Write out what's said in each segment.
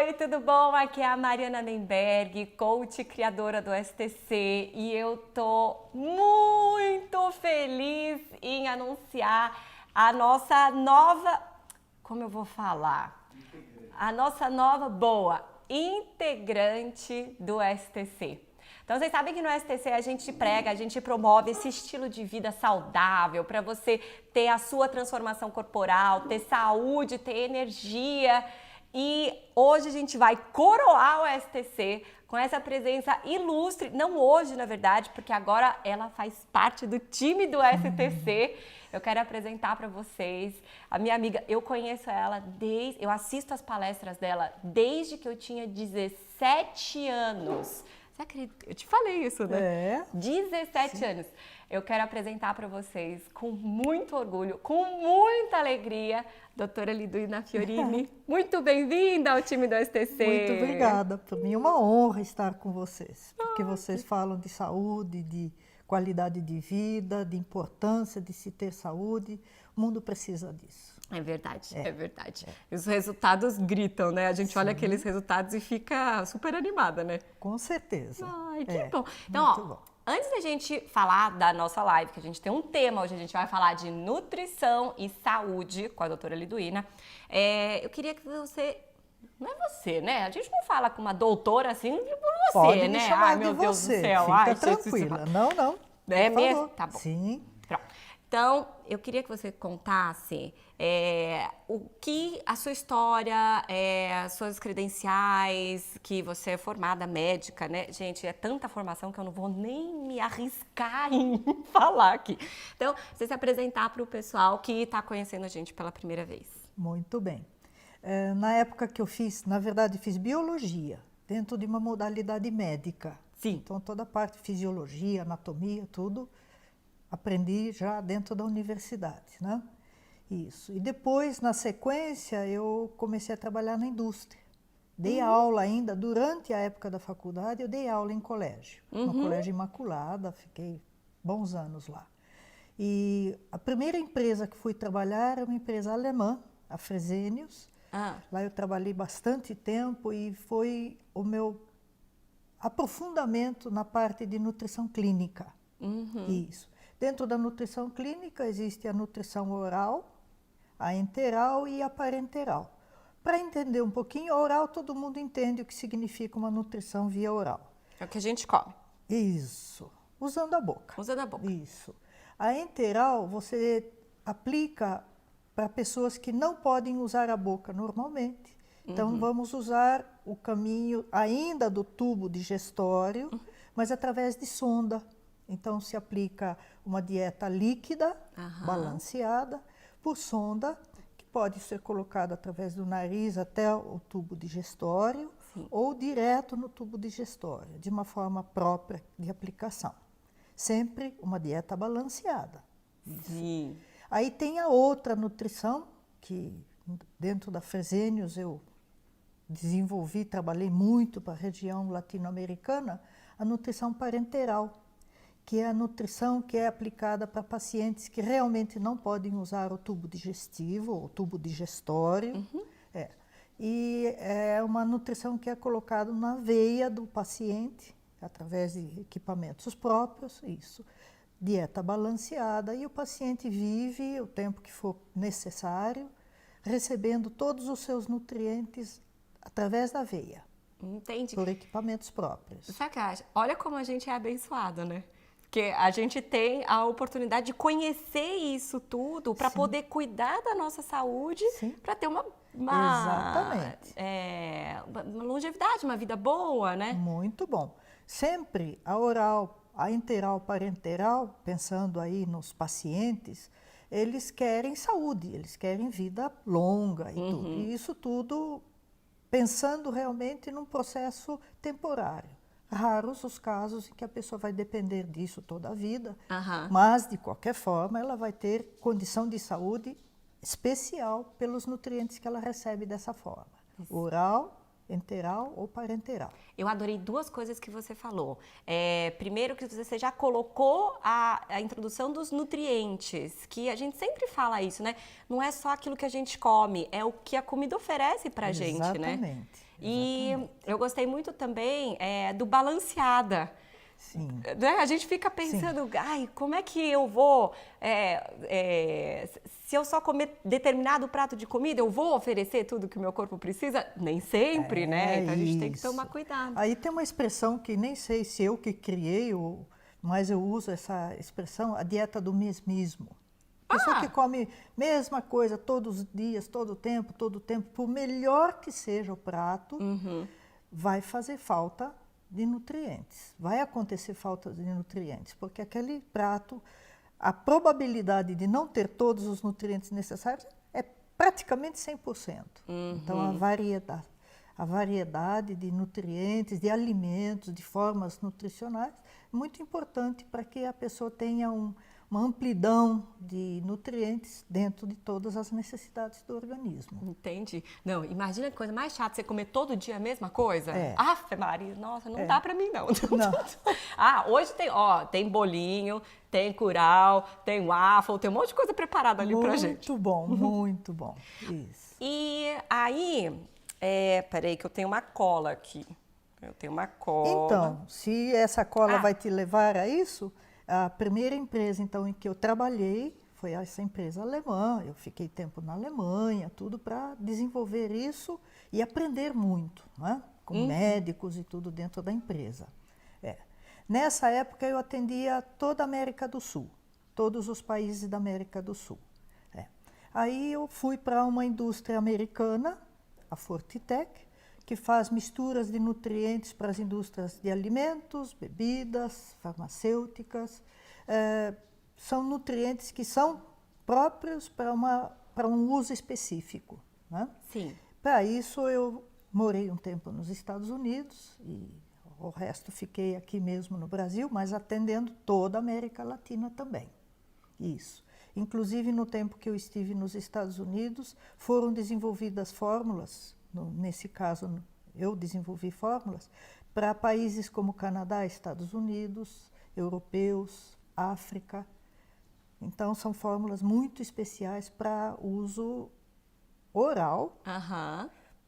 Oi, tudo bom? Aqui é a Mariana Nemberg, coach e criadora do STC, e eu tô muito feliz em anunciar a nossa nova, como eu vou falar? A nossa nova boa integrante do STC. Então, vocês sabem que no STC a gente prega, a gente promove esse estilo de vida saudável para você ter a sua transformação corporal, ter saúde, ter energia. E hoje a gente vai coroar o STC com essa presença ilustre, não hoje, na verdade, porque agora ela faz parte do time do STC. Eu quero apresentar para vocês a minha amiga. Eu conheço ela eu assisto as palestras dela desde que eu tinha 17 anos. Você acredita? Eu te falei isso, né? É. 17 Sim. anos. Eu quero apresentar para vocês com muito orgulho, com muita alegria, doutora Liduína Fiorini. Muito bem-vinda ao time do STC. Muito obrigada. Para mim é uma honra estar com vocês, porque vocês falam de saúde, de qualidade de vida, de importância de se ter saúde. O mundo precisa disso. É verdade, é verdade. Os resultados gritam, né? A gente olha Sim. aqueles resultados e fica super animada, né? Com certeza. Ai, que bom. Então, muito ó, bom. antes da gente falar da nossa live, que a gente tem um tema, hoje a gente vai falar de nutrição e saúde com a doutora Liduína, eu queria que você... Não é você, né? A gente não fala com uma doutora assim por você, Pode né? me chamar Ai, de meu Deus você. do céu. Fica Ai, tranquila. Não. É Por mesmo? favor. Tá bom. Sim. Pronto. Então, eu queria que você contasse o que a sua história, as suas credenciais, que você é formada médica, né? Gente, é tanta formação que eu não vou nem me arriscar em falar aqui. Então, você se apresentar para o pessoal que está conhecendo a gente pela primeira vez. Muito bem. Na época que eu na verdade, fiz biologia, dentro de uma modalidade médica. Sim. Então, toda a parte de fisiologia, anatomia, tudo, aprendi já dentro da universidade, né? Isso. E depois, na sequência, eu comecei a trabalhar na indústria. Dei aula ainda, durante a época da faculdade, eu dei aula em colégio. No Colégio Imaculada, fiquei bons anos lá. E a primeira empresa que fui trabalhar era uma empresa alemã, a Fresenius. Lá eu trabalhei bastante tempo e foi o meu aprofundamento na parte de nutrição clínica. Isso. Dentro da nutrição clínica existe a nutrição oral, a enteral e a parenteral. Para entender um pouquinho, a oral todo mundo entende o que significa uma nutrição via oral. É o que a gente come. Isso. Usando a boca. Usando a boca. Isso. A enteral você aplica para pessoas que não podem usar a boca normalmente. Então, vamos usar o caminho ainda do tubo digestório, mas através de sonda. Então, se aplica uma dieta líquida, balanceada, por sonda, que pode ser colocada através do nariz até o tubo digestório, ou direto no tubo digestório, de uma forma própria de aplicação. Sempre uma dieta balanceada. Sim. Aí tem a outra nutrição, que dentro da Fresenius eu desenvolvi, trabalhei muito para a região latino-americana, a nutrição parenteral, que é a nutrição que é aplicada para pacientes que realmente não podem usar o tubo digestivo, ou o tubo digestório. E é uma nutrição que é colocada na veia do paciente, através de equipamentos próprios, isso. Dieta balanceada, e o paciente vive o tempo que for necessário, recebendo todos os seus nutrientes através da veia. Entendi. Por equipamentos próprios. Sabe o que eu acho? Olha como a gente é abençoado, né? Porque a gente tem a oportunidade de conhecer isso tudo para poder cuidar da nossa saúde, para ter uma longevidade, uma vida boa, né? Muito bom. Sempre a oral, a enteral, parenteral, pensando aí nos pacientes, eles querem saúde, eles querem vida longa e tudo. E isso tudo pensando realmente num processo temporário. Raros os casos em que a pessoa vai depender disso toda a vida, mas, de qualquer forma, ela vai ter condição de saúde especial pelos nutrientes que ela recebe dessa forma. Oral, enteral ou parenteral. Eu adorei duas coisas que você falou. Primeiro, que você já colocou a introdução dos nutrientes, que a gente sempre fala isso, né? Não é só aquilo que a gente come, é o que a comida oferece pra gente, né? Exatamente. E eu gostei muito também do balanceada. Sim. Né? A gente fica pensando, ai, como é que eu vou, se eu só comer determinado prato de comida, eu vou oferecer tudo que o meu corpo precisa? Nem sempre, né? Então a gente tem que tomar cuidado. Aí tem uma expressão que nem sei se eu que criei, mas eu uso essa expressão, a dieta do mesmismo. Pessoa que come mesma coisa todos os dias, todo o tempo, por melhor que seja o prato, vai fazer falta de nutrientes. Vai acontecer falta de nutrientes, porque aquele prato, a probabilidade de não ter todos os nutrientes necessários é praticamente 100%. Então, a variedade de nutrientes, de alimentos, de formas nutricionais, é muito importante para que a pessoa tenha uma amplidão de nutrientes dentro de todas as necessidades do organismo. Entendi. Não, imagina que coisa mais chata, você comer todo dia a mesma coisa. É. Aff, Maria, nossa, não dá pra mim não. Não. Hoje tem bolinho, tem curau, tem waffle, tem um monte de coisa preparada ali pra gente. Muito bom, muito bom. Isso. E aí, peraí que eu tenho uma cola aqui. Eu tenho uma cola. Então, se essa cola vai te levar a isso, a primeira empresa, então, em que eu trabalhei foi essa empresa alemã. Eu fiquei tempo na Alemanha, tudo para desenvolver isso e aprender muito, né? Com médicos e tudo dentro da empresa. Nessa época, eu atendia toda a América do Sul, todos os países da América do Sul. Aí eu fui para uma indústria americana, a Fortitec, que faz misturas de nutrientes para as indústrias de alimentos, bebidas, farmacêuticas. São nutrientes que são próprios para um uso específico, né? Sim. Para isso, eu morei um tempo nos Estados Unidos e o resto fiquei aqui mesmo no Brasil, mas atendendo toda a América Latina também. Isso. Inclusive, no tempo que eu estive nos Estados Unidos, foram desenvolvidas fórmulas. Nesse caso, eu desenvolvi fórmulas para países como Canadá, Estados Unidos, europeus, África. Então, são fórmulas muito especiais para uso oral,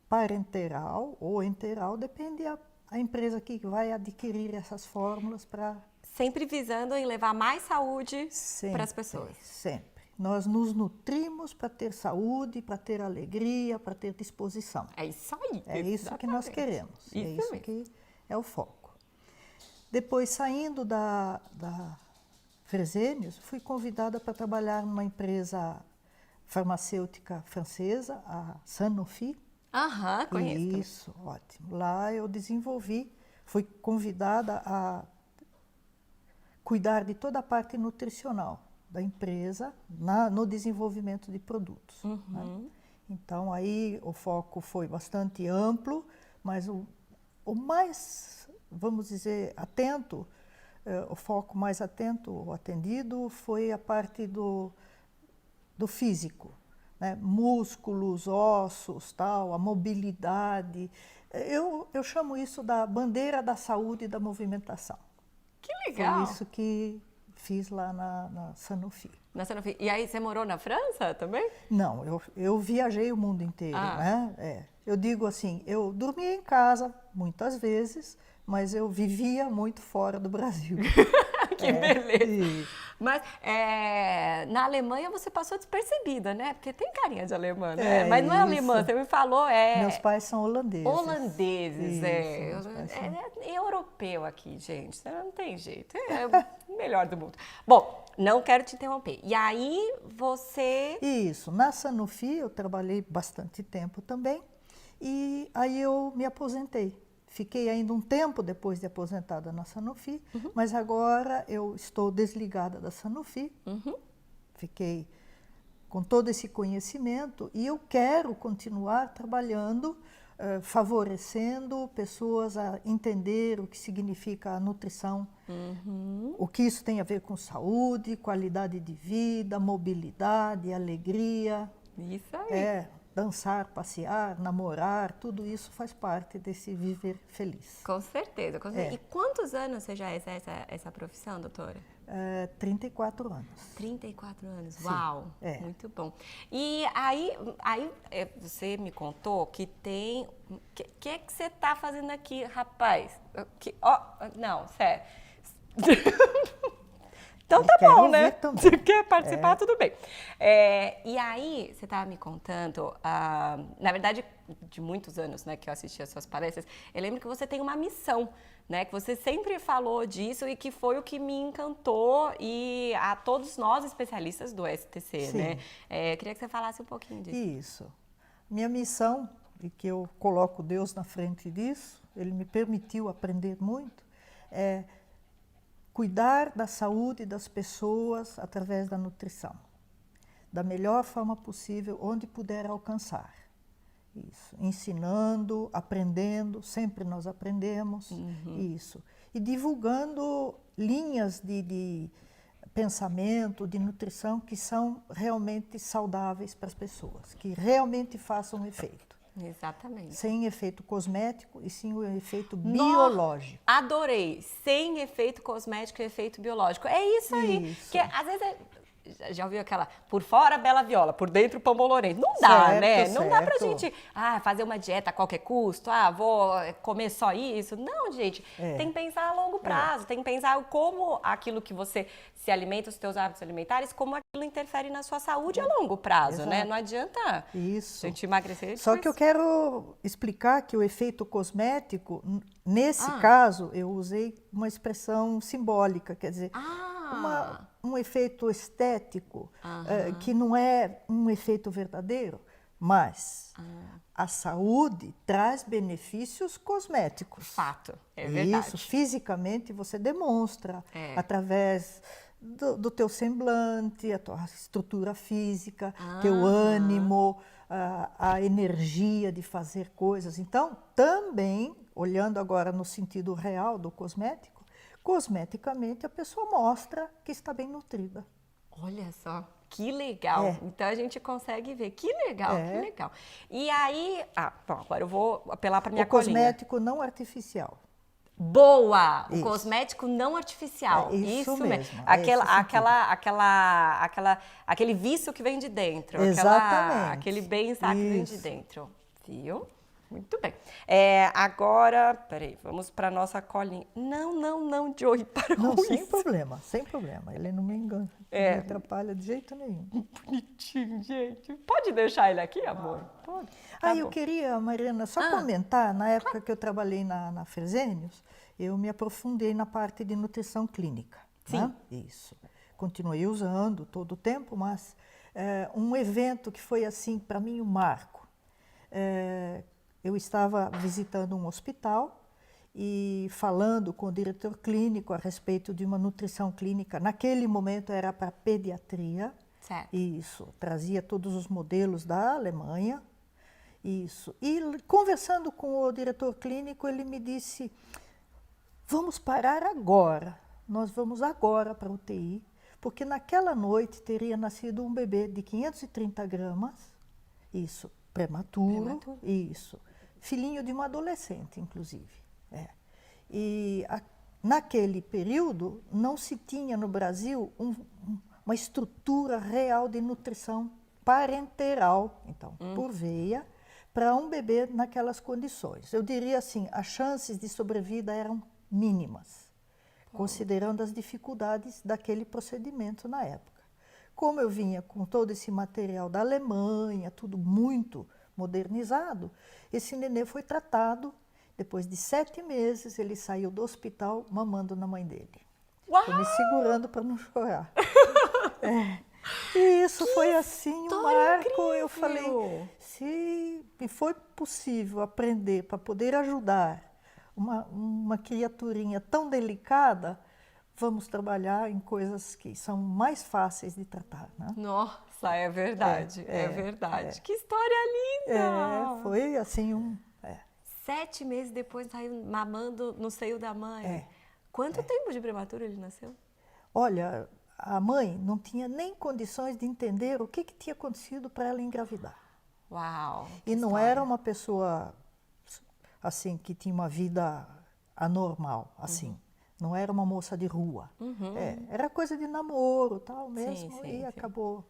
parenteral ou enteral, depende a empresa que vai adquirir essas fórmulas para... Sempre visando em levar mais saúde para as pessoas. Sempre. Nós nos nutrimos para ter saúde, para ter alegria, para ter disposição. É isso aí. É isso que nós queremos. É isso que é o foco. Depois, saindo da Fresenius, fui convidada para trabalhar numa empresa farmacêutica francesa, a Sanofi. Conheço. Isso, ótimo. Lá eu fui convidada a cuidar de toda a parte nutricional da empresa no desenvolvimento de produtos. Né? Então, aí o foco foi bastante amplo, mas o mais, vamos dizer, atento, o foco mais atento ou atendido foi a parte do físico, né? Músculos, ossos, tal, a mobilidade. Eu chamo isso da bandeira da saúde e da movimentação. Que legal! Foi isso que fiz lá na Sanofi. Na Sanofi. E aí, você morou na França também? Não, eu viajei o mundo inteiro, né? Eu digo assim, eu dormia em casa muitas vezes, mas eu vivia muito fora do Brasil. Que beleza! Mas na Alemanha você passou despercebida, né? Porque tem carinha de alemã, né? Mas não é alemã, você me falou, Meus pais são holandeses. Holandeses, é europeu aqui, gente. Não tem jeito. É o melhor do mundo. Bom, não quero te interromper. E aí você... Isso. Na Sanofi eu trabalhei bastante tempo também. E aí eu me aposentei. Fiquei ainda um tempo depois de aposentada na Sanofi, mas agora eu estou desligada da Sanofi. Fiquei com todo esse conhecimento e eu quero continuar trabalhando, favorecendo pessoas a entender o que significa a nutrição, o que isso tem a ver com saúde, qualidade de vida, mobilidade, alegria. Isso aí. dançar, passear, namorar, tudo isso faz parte desse viver feliz. Com certeza, com certeza. E quantos anos você já exerce essa profissão, doutora? 34 anos. 34 anos, Sim, uau, muito bom. E aí você me contou que tem... O que é que você tá fazendo aqui, rapaz? Não, sério. Então tá bom, né? Se quer participar, tudo bem. E aí, você estava me contando, na verdade, de muitos anos, né, que eu assisti as suas palestras, eu lembro que você tem uma missão, né, que você sempre falou disso e que foi o que me encantou e a todos nós especialistas do STC, Sim. né? Eu queria que você falasse um pouquinho disso. Isso. Minha missão, e que eu coloco Deus na frente disso, ele me permitiu aprender muito, é cuidar da saúde das pessoas através da nutrição, da melhor forma possível, onde puder alcançar. Isso, ensinando, aprendendo, sempre nós aprendemos, isso. E divulgando linhas de pensamento, de nutrição que são realmente saudáveis para as pessoas, que realmente façam efeito. Exatamente. Sem efeito cosmético e sim o efeito biológico. Adorei! Sem efeito cosmético e efeito biológico. É isso aí. Isso. Que às vezes já ouviu aquela, por fora bela viola, por dentro pão bolorento. Não dá, certo, né? Certo. Não dá pra gente fazer uma dieta a qualquer custo, vou comer só isso. Não, gente, tem que pensar a longo prazo, tem que pensar como aquilo que você se alimenta, os teus hábitos alimentares, como aquilo interfere na sua saúde a longo prazo, né? Não adianta a gente emagrecer. Só que eu quero explicar que o efeito cosmético, nesse caso, eu usei uma expressão simbólica, quer dizer, um efeito estético, que não é um efeito verdadeiro, mas a saúde traz benefícios cosméticos. Fato, é verdade. Isso, fisicamente você demonstra através do teu semblante, a tua estrutura física, teu ânimo, a energia de fazer coisas. Então, também, olhando agora no sentido real do cosmético, cosmeticamente a pessoa mostra que está bem nutrida. Olha só, que legal. Então a gente consegue ver. Que legal, que legal. E aí, bom, agora eu vou apelar para minha colinha. O cosmético não artificial. Boa! O cosmético não artificial. Isso mesmo. Aquele vício que vem de dentro. Exatamente. Aquele bem-estar que vem de dentro. Viu? Muito bem. Agora, peraí, vamos para nossa colinha. Não, Joey, para com isso. Sem problema. Ele não me engana, não me atrapalha de jeito nenhum. Bonitinho, gente. Pode deixar ele aqui, amor? Pode. Eu queria, Mariana, só comentar, na época que eu trabalhei na Fresenius, eu me aprofundei na parte de nutrição clínica. Sim. Né? Isso. Continuei usando todo o tempo, mas um evento que foi, assim, para mim, um marco. Eu estava visitando um hospital e falando com o diretor clínico a respeito de uma nutrição clínica. Naquele momento era para pediatria. Certo. Isso, trazia todos os modelos da Alemanha. Isso. E conversando com o diretor clínico, ele me disse, vamos parar agora. Nós vamos agora para a UTI, porque naquela noite teria nascido um bebê de 530 gramas. Isso. Prematuro. Isso. Filhinho de uma adolescente, inclusive. E naquele período não se tinha no Brasil uma estrutura real de nutrição parenteral, então, por veia, para um bebê naquelas condições. Eu diria assim, as chances de sobrevida eram mínimas, considerando as dificuldades daquele procedimento na época. Como eu vinha com todo esse material da Alemanha, tudo muito modernizado, esse nenê foi tratado. Depois de 7 meses, ele saiu do hospital mamando na mãe dele. Estou me segurando para não chorar. E isso foi assim um marco. Incrível. Eu falei, se foi possível aprender para poder ajudar uma criaturinha tão delicada, vamos trabalhar em coisas que são mais fáceis de tratar, né? Nossa, é verdade, é verdade. Que história linda! Foi assim 7 meses depois saiu mamando no seio da mãe. Quanto tempo de prematuro ele nasceu? Olha, a mãe não tinha nem condições de entender o que tinha acontecido para ela engravidar. Uau! E não era uma pessoa assim que tinha uma vida anormal, assim. Não era uma moça de rua. Era coisa de namoro, tal mesmo, sim, e sim. acabou.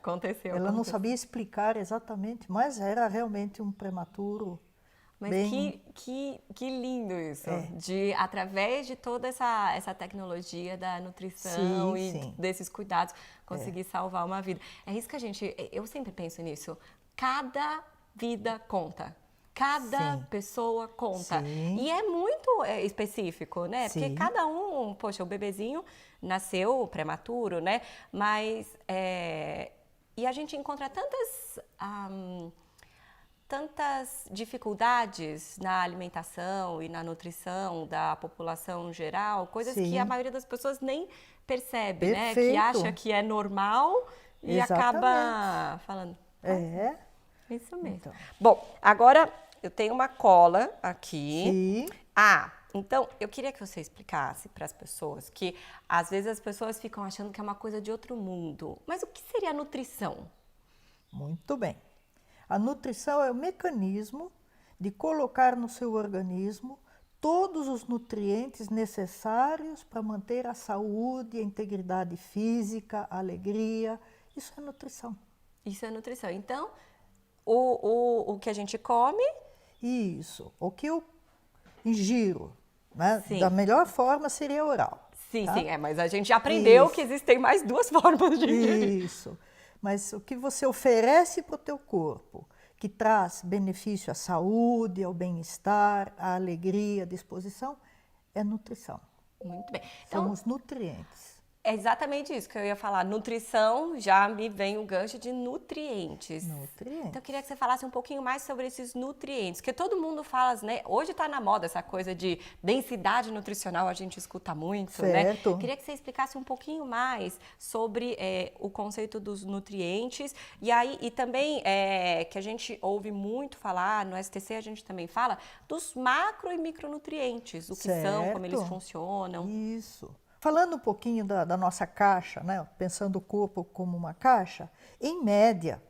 Aconteceu. Ela não sabia explicar exatamente, mas era realmente um prematuro. Mas bem... que lindo isso, de através de toda essa tecnologia da nutrição e desses cuidados, conseguir salvar uma vida. É isso que eu sempre penso nisso, cada vida conta. Cada pessoa conta. E é muito específico, né? Porque cada um, poxa, o bebezinho nasceu prematuro, né? Mas, e a gente encontra tantas dificuldades na alimentação e na nutrição da população geral, coisas que a maioria das pessoas nem percebe, né? Que acha que é normal e acaba falando. Isso mesmo. Então. Bom, agora eu tenho uma cola aqui. Então eu queria que você explicasse para as pessoas que às vezes as pessoas ficam achando que é uma coisa de outro mundo. Mas o que seria a nutrição? Muito bem. A nutrição é o mecanismo de colocar no seu organismo todos os nutrientes necessários para manter a saúde, a integridade física, a alegria. Isso é nutrição. Isso é nutrição. Então, o que a gente come... Isso. O que eu ingiro, né? Da melhor forma seria oral. Sim, mas a gente já aprendeu que existem mais 2 formas de ingerir. Isso. Mas o que você oferece para o teu corpo, que traz benefício à saúde, ao bem-estar, à alegria, à disposição, é nutrição. Muito bem. Então, são os nutrientes. É exatamente isso que eu ia falar. Nutrição, já me vem o gancho de nutrientes. Então, eu queria que você falasse um pouquinho mais sobre esses nutrientes. Porque todo mundo fala, né? Hoje está na moda essa coisa de densidade nutricional, a gente escuta muito, né? Queria que você explicasse um pouquinho mais sobre o conceito dos nutrientes. E também que a gente ouve muito falar, no STC a gente também fala, dos macro e micronutrientes. O que são, como eles funcionam. Isso. Falando um pouquinho da nossa caixa, né? Pensando o corpo como uma caixa, em média,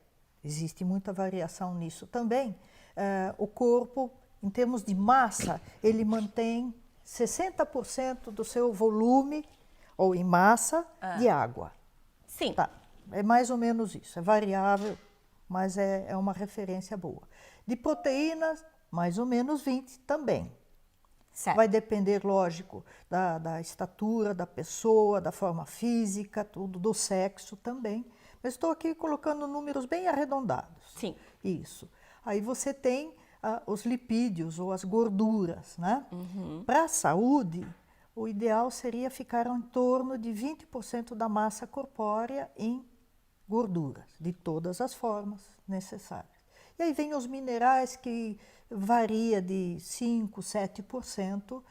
existe muita variação nisso também, o corpo, em termos de massa, ele mantém 60% do seu volume, ou em massa, de água. Sim. Tá. É mais ou menos isso, é variável, mas é uma referência boa. De proteínas, mais ou menos 20 também. Certo. Vai depender, lógico, da estatura da pessoa, da forma física, tudo, do sexo também. Mas estou aqui colocando números bem arredondados. Sim. Isso. Aí você tem os lipídios ou as gorduras, né? Para a saúde, o ideal seria ficar em torno de 20% da massa corpórea em gorduras, de todas as formas necessárias. E aí vem os minerais que varia de 5%, 7%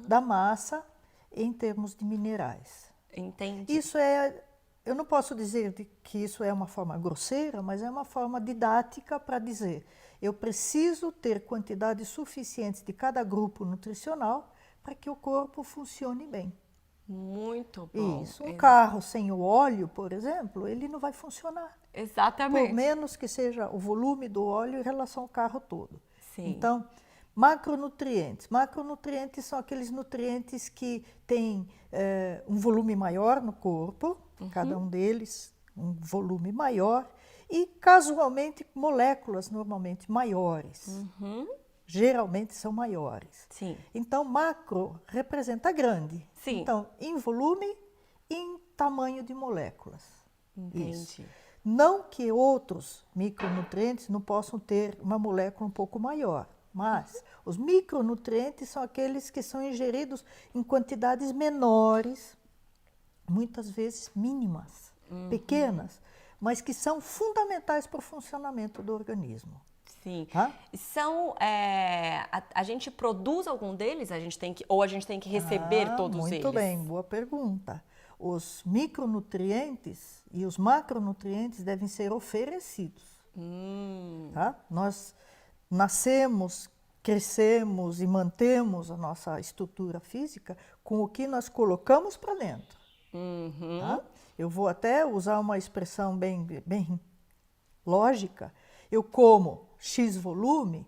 da massa em termos de minerais. Entendi. Isso eu não posso dizer que isso é uma forma grosseira, mas é uma forma didática para dizer, eu preciso ter quantidades suficientes de cada grupo nutricional para que o corpo funcione bem. Muito bom. Isso. Um carro sem o óleo, por exemplo, ele não vai funcionar. Exatamente. Por menos que seja o volume do óleo em relação ao carro todo. Sim. Então, macronutrientes. Macronutrientes são aqueles nutrientes que têm um volume maior no corpo, cada um deles um volume maior, e casualmente moléculas normalmente maiores. Geralmente são maiores. Sim. Então, macro representa grande. Sim. Então, em volume e em tamanho de moléculas. Entendi. Isso. Não que outros micronutrientes não possam ter uma molécula um pouco maior, mas os micronutrientes são aqueles que são ingeridos em quantidades menores, muitas vezes mínimas, pequenas, mas que são fundamentais para o funcionamento do organismo. Sim. Tá? São, a gente produz algum deles? A gente tem que receber todos eles? Muito bem, boa pergunta. Os micronutrientes e os macronutrientes devem ser oferecidos. Tá? Nós nascemos, crescemos e mantemos a nossa estrutura física com o que nós colocamos para dentro. Tá? Eu vou até usar uma expressão bem lógica, eu como X volume,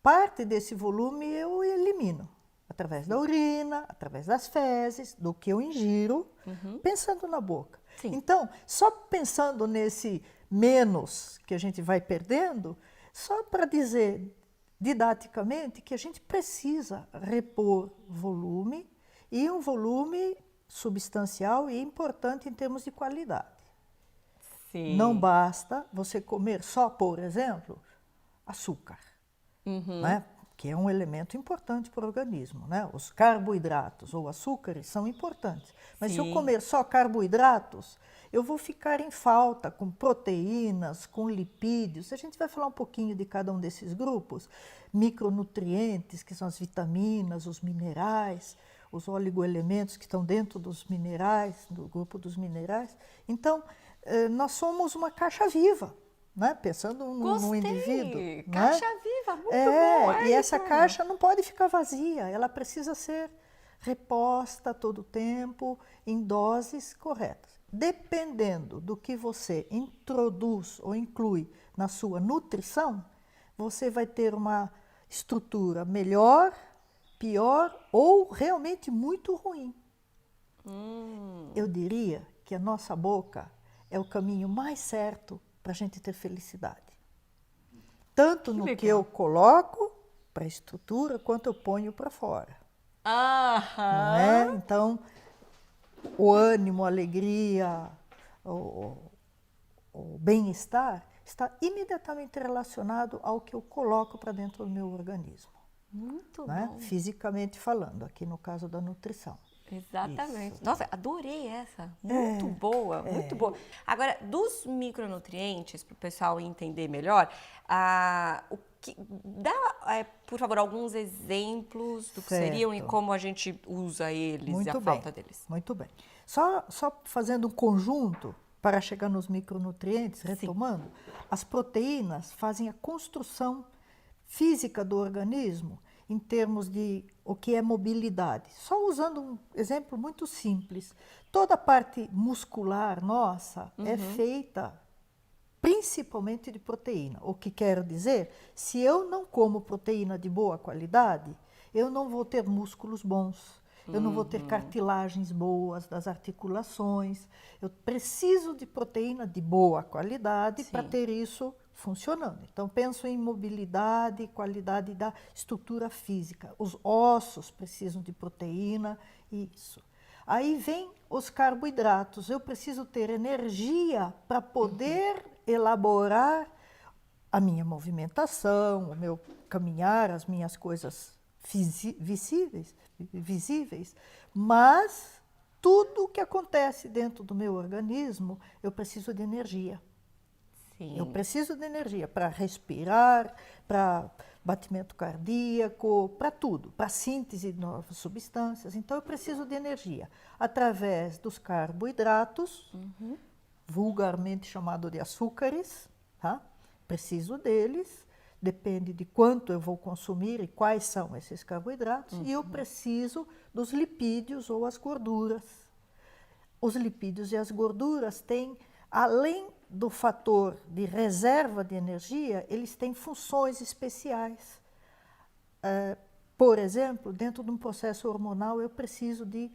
parte desse volume eu elimino, através da urina, através das fezes, do que eu ingiro, pensando na boca. Sim. Então, só pensando nesse menos que a gente vai perdendo, só para dizer didaticamente que a gente precisa repor volume, e um volume substancial e importante em termos de qualidade. Sim. Não basta você comer só, por exemplo, açúcar, né? Que é um elemento importante para o organismo, né? Os carboidratos ou açúcares são importantes. Mas se eu comer só carboidratos, eu vou ficar em falta com proteínas, com lipídios. A gente vai falar um pouquinho de cada um desses grupos. Micronutrientes, que são as vitaminas, os minerais, os oligoelementos que estão dentro dos minerais, do grupo dos minerais. Então, nós somos uma caixa viva, né? Pensando no indivíduo. Caixa viva, muito bom. E essa caixa não pode ficar vazia, ela precisa ser reposta todo o tempo, em doses corretas. Dependendo do que você introduz ou inclui na sua nutrição, você vai ter uma estrutura melhor, pior ou realmente muito ruim. Eu diria que a nossa boca é o caminho mais certo para a gente ter felicidade. Tanto no que eu coloco para a estrutura, quanto eu ponho para fora. Não é? Então, o ânimo, a alegria, o bem-estar está imediatamente relacionado ao que eu coloco para dentro do meu organismo. Muito né? bom. Fisicamente falando, aqui no caso da nutrição. Exatamente. Isso. Nossa, adorei essa. Muito boa, muito boa. Agora, dos micronutrientes, para o pessoal entender melhor, dá, por favor, alguns exemplos do que seriam e como a gente usa eles Muito e a bem, falta deles. Muito bem. Só fazendo um conjunto para chegar nos micronutrientes, retomando, as proteínas fazem a construção física do organismo em termos de o que é mobilidade. Só usando um exemplo muito simples. Toda a parte muscular nossa é feita principalmente de proteína. O que quero dizer, se eu não como proteína de boa qualidade, eu não vou ter músculos bons, eu não vou ter cartilagens boas das articulações. Eu preciso de proteína de boa qualidade para ter isso funcionando. Então, penso em mobilidade e qualidade da estrutura física. Os ossos precisam de proteína, isso. Aí vem os carboidratos. Eu preciso ter energia para poder elaborar a minha movimentação, o meu caminhar, as minhas coisas visíveis, mas tudo o que acontece dentro do meu organismo, eu preciso de energia. Eu preciso de energia para respirar, para batimento cardíaco, para tudo, para síntese de novas substâncias. Então, eu preciso de energia através dos carboidratos, vulgarmente chamado de açúcares, tá? Preciso deles, depende de quanto eu vou consumir e quais são esses carboidratos, e eu preciso dos lipídios ou as gorduras. Os lipídios e as gorduras têm, além do fator de reserva de energia, eles têm funções especiais. Por exemplo, dentro de um processo hormonal, eu preciso de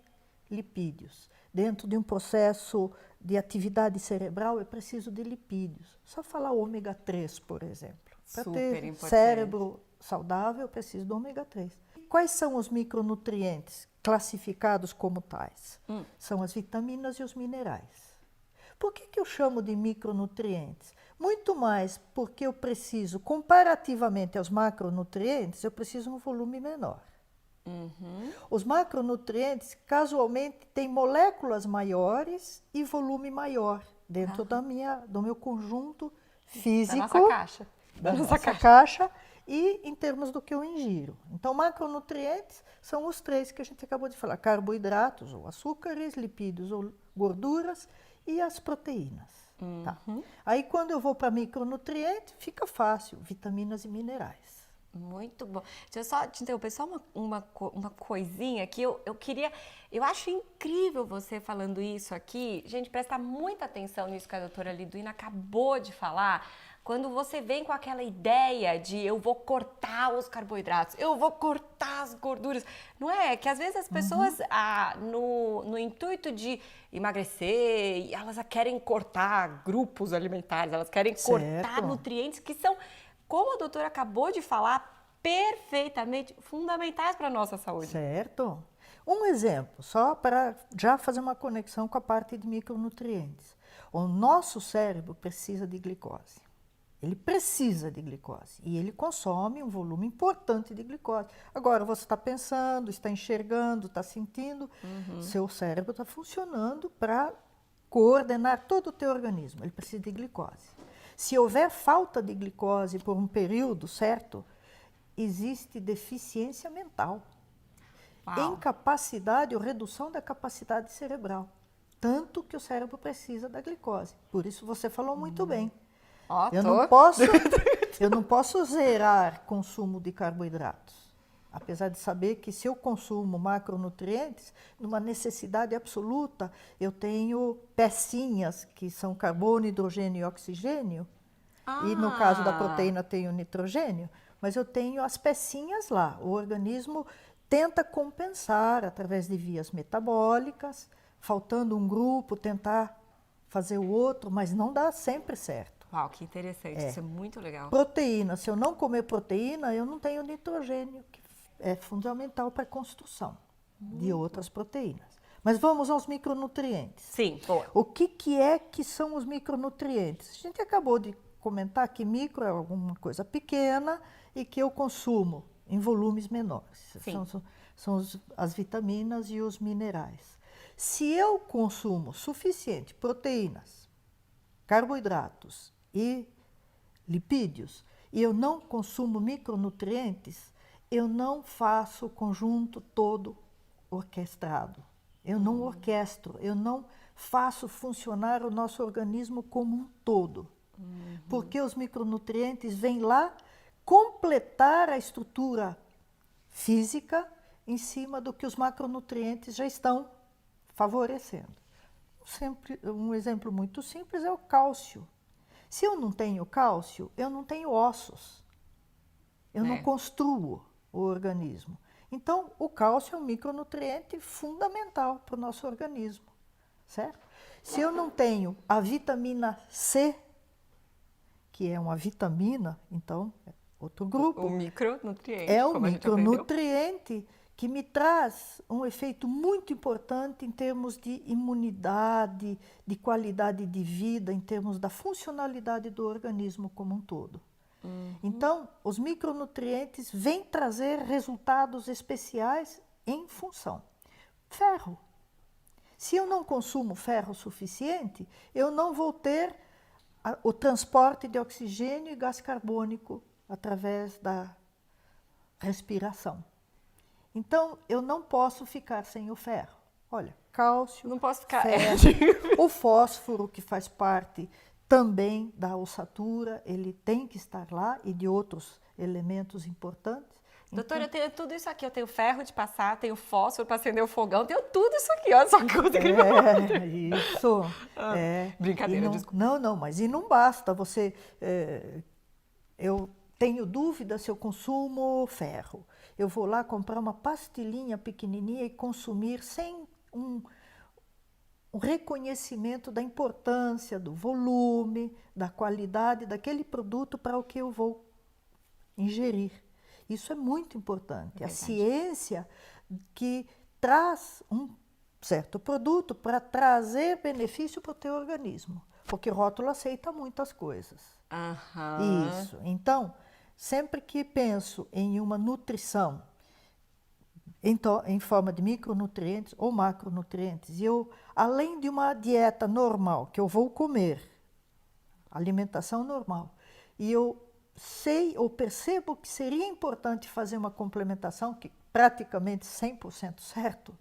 lipídios. Dentro de um processo de atividade cerebral, eu preciso de lipídios. Só falar ômega 3, por exemplo. Para ter cérebro saudável, eu preciso do ômega 3. Quais são os micronutrientes classificados como tais? São as vitaminas e os minerais. Por que eu chamo de micronutrientes? Muito mais porque eu preciso, comparativamente aos macronutrientes, eu preciso de um volume menor. Os macronutrientes, casualmente, têm moléculas maiores e volume maior dentro do meu conjunto físico. Da nossa caixa. Da nossa caixa e em termos do que eu ingiro. Então, macronutrientes são os três que a gente acabou de falar: carboidratos ou açúcares, lipídios ou gorduras e as proteínas. Tá. Aí, quando eu vou para micronutrientes, fica fácil: vitaminas e minerais. Muito bom. Deixa eu só te interromper, só uma coisinha que eu queria... Eu acho incrível você falando isso aqui. Gente, presta muita atenção nisso que a doutora Liduína acabou de falar, quando você vem com aquela ideia de eu vou cortar os carboidratos, eu vou cortar as gorduras, não é? Que às vezes as pessoas, no intuito de emagrecer, elas querem cortar grupos alimentares, elas querem cortar nutrientes que são, como a doutora acabou de falar, perfeitamente fundamentais para a nossa saúde. Certo. Um exemplo, só para já fazer uma conexão com a parte de micronutrientes. O nosso cérebro precisa de glicose. Ele precisa de glicose e ele consome um volume importante de glicose. Agora, você está pensando, está enxergando, está sentindo, seu cérebro está funcionando para coordenar todo o teu organismo. Ele precisa de glicose. Se houver falta de glicose por um período, certo, existe deficiência mental. Uau. Incapacidade ou redução da capacidade cerebral. Tanto que o cérebro precisa da glicose. Por isso você falou muito bem. Eu não posso zerar consumo de carboidratos. Apesar de saber que se eu consumo macronutrientes, numa necessidade absoluta, eu tenho pecinhas que são carbono, hidrogênio e oxigênio. E no caso da proteína tenho nitrogênio, mas eu tenho as pecinhas lá. O organismo tenta compensar através de vias metabólicas, faltando um grupo, tentar fazer o outro, mas não dá sempre certo. Uau, que interessante, isso é muito legal. Proteína, se eu não comer proteína, eu não tenho nitrogênio, que é fundamental para a construção de outras proteínas. Mas vamos aos micronutrientes. Sim, boa. O que é que são os micronutrientes? A gente acabou de comentar que micro é alguma coisa pequena e que eu consumo em volumes menores. São as vitaminas e os minerais. Se eu consumo suficiente proteínas, carboidratos e lipídios, e eu não consumo micronutrientes, eu não faço o conjunto todo orquestrado. Eu não orquestro, eu não faço funcionar o nosso organismo como um todo. Porque os micronutrientes vêm lá completar a estrutura física em cima do que os macronutrientes já estão favorecendo. Um exemplo muito simples é o cálcio. Se eu não tenho cálcio, eu não tenho ossos. Eu não construo o organismo. Então, o cálcio é um micronutriente fundamental para o nosso organismo, certo? Se eu não tenho a vitamina C, que é uma vitamina, então, é outro grupo. O micronutriente. É um micronutriente que me traz um efeito muito importante em termos de imunidade, de qualidade de vida, em termos da funcionalidade do organismo como um todo. Então, os micronutrientes vêm trazer resultados especiais em função. Ferro. Se eu não consumo ferro suficiente, eu não vou ter o transporte de oxigênio e gás carbônico através da respiração. Então, eu não posso ficar sem o ferro. Olha, cálcio, não posso ficar... ferro, o fósforo, que faz parte também da ossatura, ele tem que estar lá, e de outros elementos importantes. Doutora, então, eu tenho tudo isso aqui, eu tenho ferro de passar, tenho fósforo para acender o fogão, tenho tudo isso aqui, olha só que coisa incrível. Isso. Brincadeira, desculpa. Não, mas e não basta você... eu tenho dúvida se eu consumo ferro. Eu vou lá comprar uma pastilhinha pequenininha e consumir sem um reconhecimento da importância, do volume, da qualidade daquele produto para o que eu vou ingerir. Isso é muito importante. A ciência que traz um certo produto para trazer benefício para o teu organismo. Porque o rótulo aceita muitas coisas. Isso. Então, sempre que penso em uma nutrição em forma de micronutrientes ou macronutrientes, e eu, além de uma dieta normal que eu vou comer, alimentação normal, e eu sei ou percebo que seria importante fazer uma complementação, que praticamente 100% certo,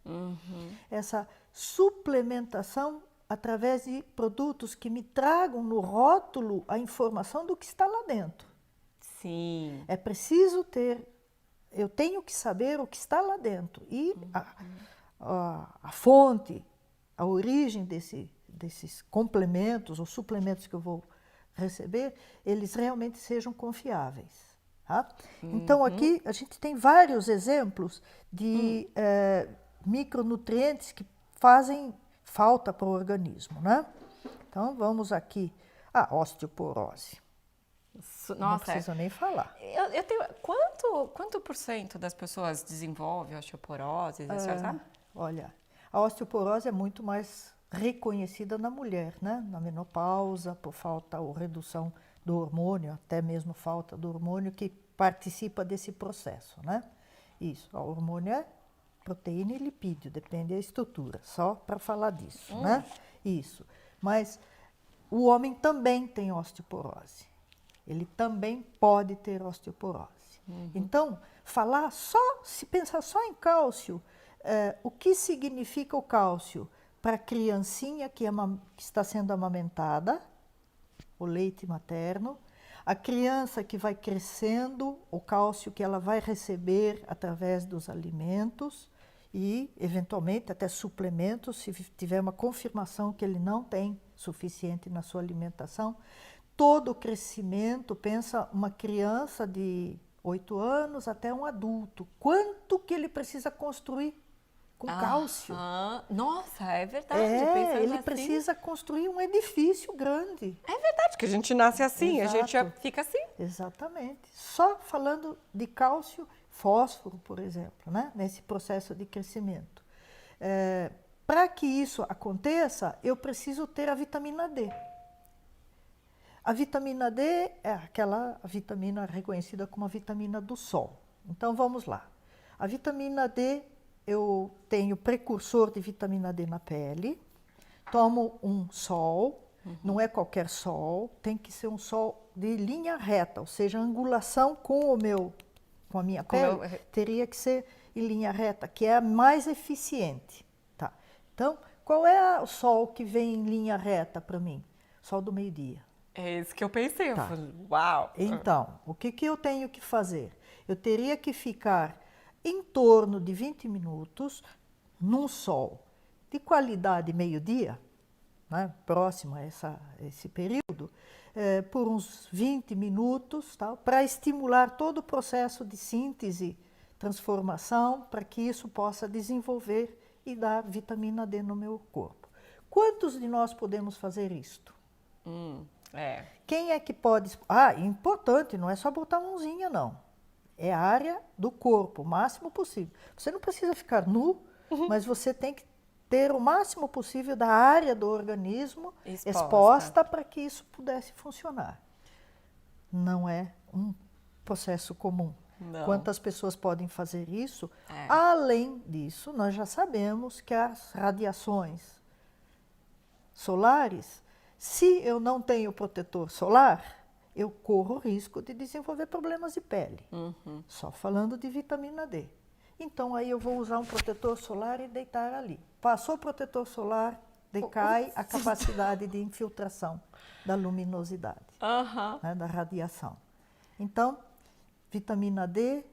essa suplementação através de produtos que me tragam no rótulo a informação do que está lá dentro. Sim. É preciso ter, eu tenho que saber o que está lá dentro. E a fonte, a origem desses complementos ou suplementos que eu vou receber, eles realmente sejam confiáveis. Tá? Então, aqui a gente tem vários exemplos de micronutrientes que fazem falta para o organismo, né? Então, vamos aqui. A osteoporose. Nossa, não precisa nem falar. Eu tenho, quanto por cento das pessoas desenvolve osteoporose? A senhora sabe? Olha, a osteoporose é muito mais reconhecida na mulher, né? Na menopausa, por falta ou redução do hormônio, até mesmo falta do hormônio que participa desse processo, né? Isso, o hormônio é proteína e lipídio, depende da estrutura, só para falar disso, né? Isso, mas o homem também tem osteoporose, ele também pode ter osteoporose. Então, se pensar só em cálcio, o que significa o cálcio para a criancinha que está sendo amamentada, o leite materno, a criança que vai crescendo, o cálcio que ela vai receber através dos alimentos e, eventualmente, até suplementos, se tiver uma confirmação que ele não tem suficiente na sua alimentação. Todo o crescimento, pensa uma criança de 8 anos até um adulto, quanto que ele precisa construir com cálcio. Nossa, é verdade. Ele assim, precisa construir um edifício grande. É verdade, que a gente nasce assim, Exato. a gente já fica assim. Exatamente. Só falando de cálcio, fósforo, por exemplo, né? Nesse processo de crescimento. Para que isso aconteça, eu preciso ter a vitamina D. A vitamina D é aquela vitamina reconhecida como a vitamina do sol. Então vamos lá. A vitamina D, eu tenho precursor de vitamina D na pele, tomo um sol, não é qualquer sol, tem que ser um sol de linha reta, ou seja, a angulação com a minha pele teria que ser em linha reta, que é a mais eficiente. Tá. Então, qual é o sol que vem em linha reta para mim? Sol do meio-dia. É isso que eu pensei, Tá. eu falei, uau! Então, o que eu tenho que fazer? Eu teria que ficar em torno de 20 minutos num sol de qualidade meio-dia, né, próximo a esse período, por uns 20 minutos, para estimular todo o processo de síntese, transformação, para que isso possa desenvolver e dar vitamina D no meu corpo. Quantos de nós podemos fazer isto? Quem é que pode... importante, não é só botar a mãozinha, não. É a área do corpo, o máximo possível. Você não precisa ficar nu, mas você tem que ter o máximo possível da área do organismo exposta para que isso pudesse funcionar. Não é um processo comum. Não. Quantas pessoas podem fazer isso? Além disso, nós já sabemos que as radiações solares, se eu não tenho protetor solar, eu corro o risco de desenvolver problemas de pele. Só falando de vitamina D. Então, aí eu vou usar um protetor solar e deitar ali. Passou o protetor solar, decai a capacidade de infiltração da luminosidade, né, da radiação. Então, vitamina D,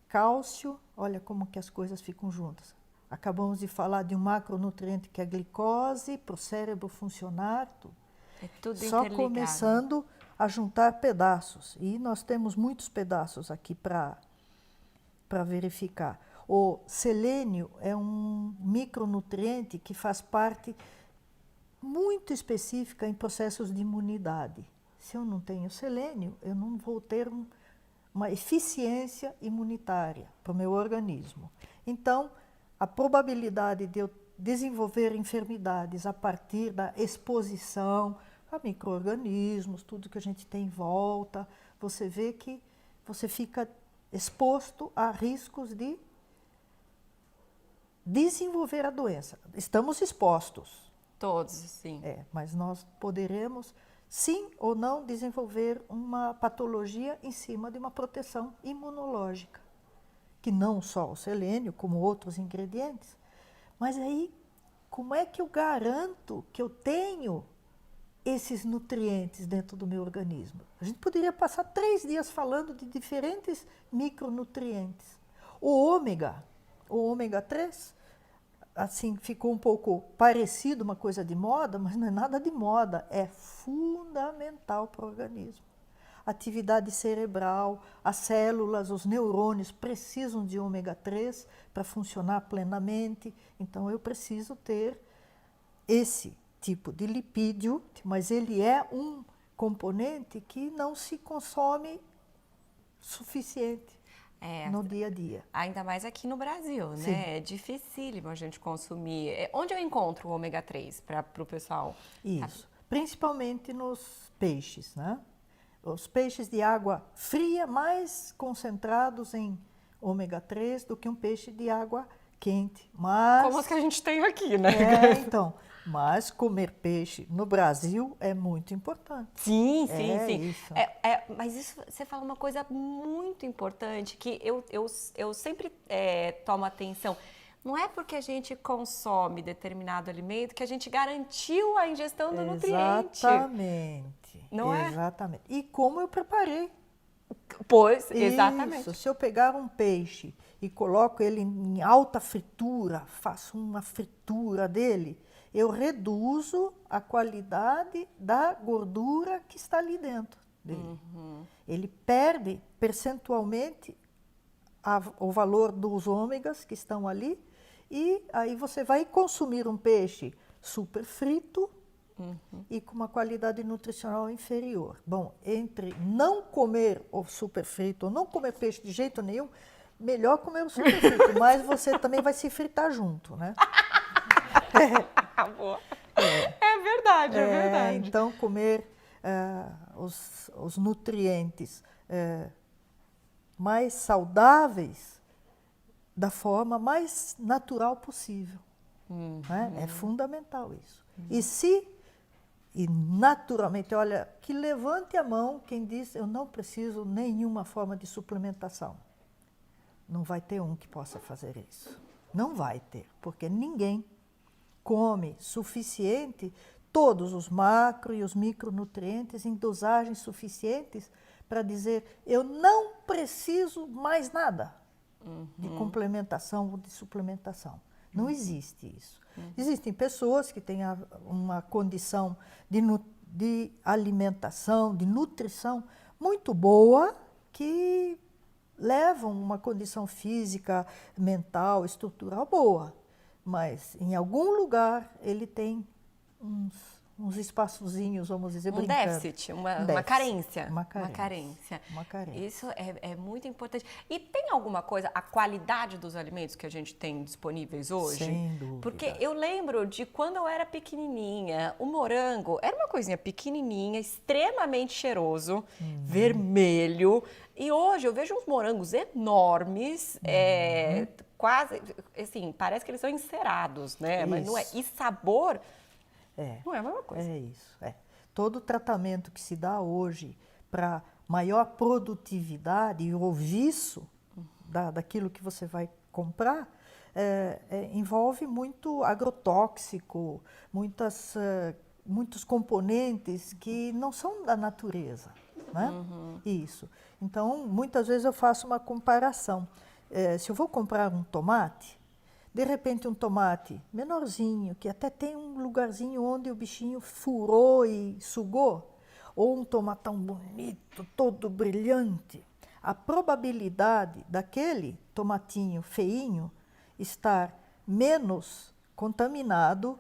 cálcio, olha como que as coisas ficam juntas. Acabamos de falar de um macronutriente que é a glicose, para o cérebro funcionar, tudo. É tudo Só interligado. começando a juntar pedaços. E nós temos muitos pedaços aqui para verificar. O selênio é um micronutriente que faz parte muito específica em processos de imunidade. Se eu não tenho selênio, eu não vou ter uma eficiência imunitária para o meu organismo. Então, a probabilidade de eu desenvolver enfermidades a partir da exposição a micro-organismos, tudo que a gente tem em volta, você vê que você fica exposto a riscos de desenvolver a doença. Estamos expostos. Todos, sim. Mas nós poderemos, sim ou não, desenvolver uma patologia em cima de uma proteção imunológica, que não só o selênio, como outros ingredientes. Mas aí, como é que eu garanto que eu tenho esses nutrientes dentro do meu organismo? A gente poderia passar 3 dias falando de diferentes micronutrientes. O ômega 3, assim, ficou um pouco parecido uma coisa de moda, mas não é nada de moda, é fundamental para o organismo. Atividade cerebral, as células, os neurônios precisam de ômega 3 para funcionar plenamente, então eu preciso ter esse tipo de lipídio, mas ele é um componente que não se consome suficiente no dia a dia. Ainda mais aqui no Brasil, né? Sim. É dificílimo a gente consumir. Onde eu encontro o ômega 3 para o pessoal? Isso, principalmente nos peixes, né? Os peixes de água fria mais concentrados em ômega 3 do que um peixe de água quente. Mas, como os que a gente tem aqui, né? Então, mas comer peixe no Brasil é muito importante. Sim, sim, É sim. isso. Mas isso, você fala uma coisa muito importante que eu sempre tomo atenção. Não é porque a gente consome determinado alimento que a gente garantiu a ingestão do nutriente. Exatamente. Não é? Exatamente. E como eu preparei. Pois, exatamente. Isso, se eu pegar um peixe e coloco ele em alta fritura, faço uma fritura dele, eu reduzo a qualidade da gordura que está ali dentro dele. Ele perde percentualmente o valor dos ômegas que estão ali e aí você vai consumir um peixe super frito e com uma qualidade nutricional inferior. Bom, entre não comer o super frito ou não comer peixe de jeito nenhum, melhor comer o super frito, mas você também vai se fritar junto, né? É verdade, é verdade. Então, comer os nutrientes mais saudáveis da forma mais natural possível. Né? É fundamental isso. E naturalmente, olha, que levante a mão quem diz eu não preciso nenhuma forma de suplementação. Não vai ter um que possa fazer isso. Não vai ter, porque ninguém come suficiente todos os macro e os micronutrientes em dosagens suficientes para dizer eu não preciso mais nada de complementação ou de suplementação. Não existe isso. Existem pessoas que têm uma condição de alimentação, de nutrição muito boa, que levam uma condição física, mental, estrutural boa. Mas em algum lugar ele tem uns espaçozinhos, vamos dizer, um brincando. déficit, uma carência. Uma carência. Uma carência. Isso é muito importante. E tem alguma coisa, a qualidade dos alimentos que a gente tem disponíveis hoje? Sem dúvida. Porque eu lembro de quando eu era pequenininha, o morango era uma coisinha pequenininha, extremamente cheiroso, vermelho. E hoje eu vejo uns morangos enormes, quase, assim, parece que eles são encerados, né? Isso. Mas não é. E sabor... não é a mesma coisa. É isso. Todo o tratamento que se dá hoje para maior produtividade e o viço daquilo que você vai comprar envolve muito agrotóxico, muitos componentes que não são da natureza. Né? Isso. Então, muitas vezes eu faço uma comparação. Se eu vou comprar um tomate, de repente um tomate menorzinho, que até tem um lugarzinho onde o bichinho furou e sugou, ou um tomatão bonito, todo brilhante, a probabilidade daquele tomatinho feinho estar menos contaminado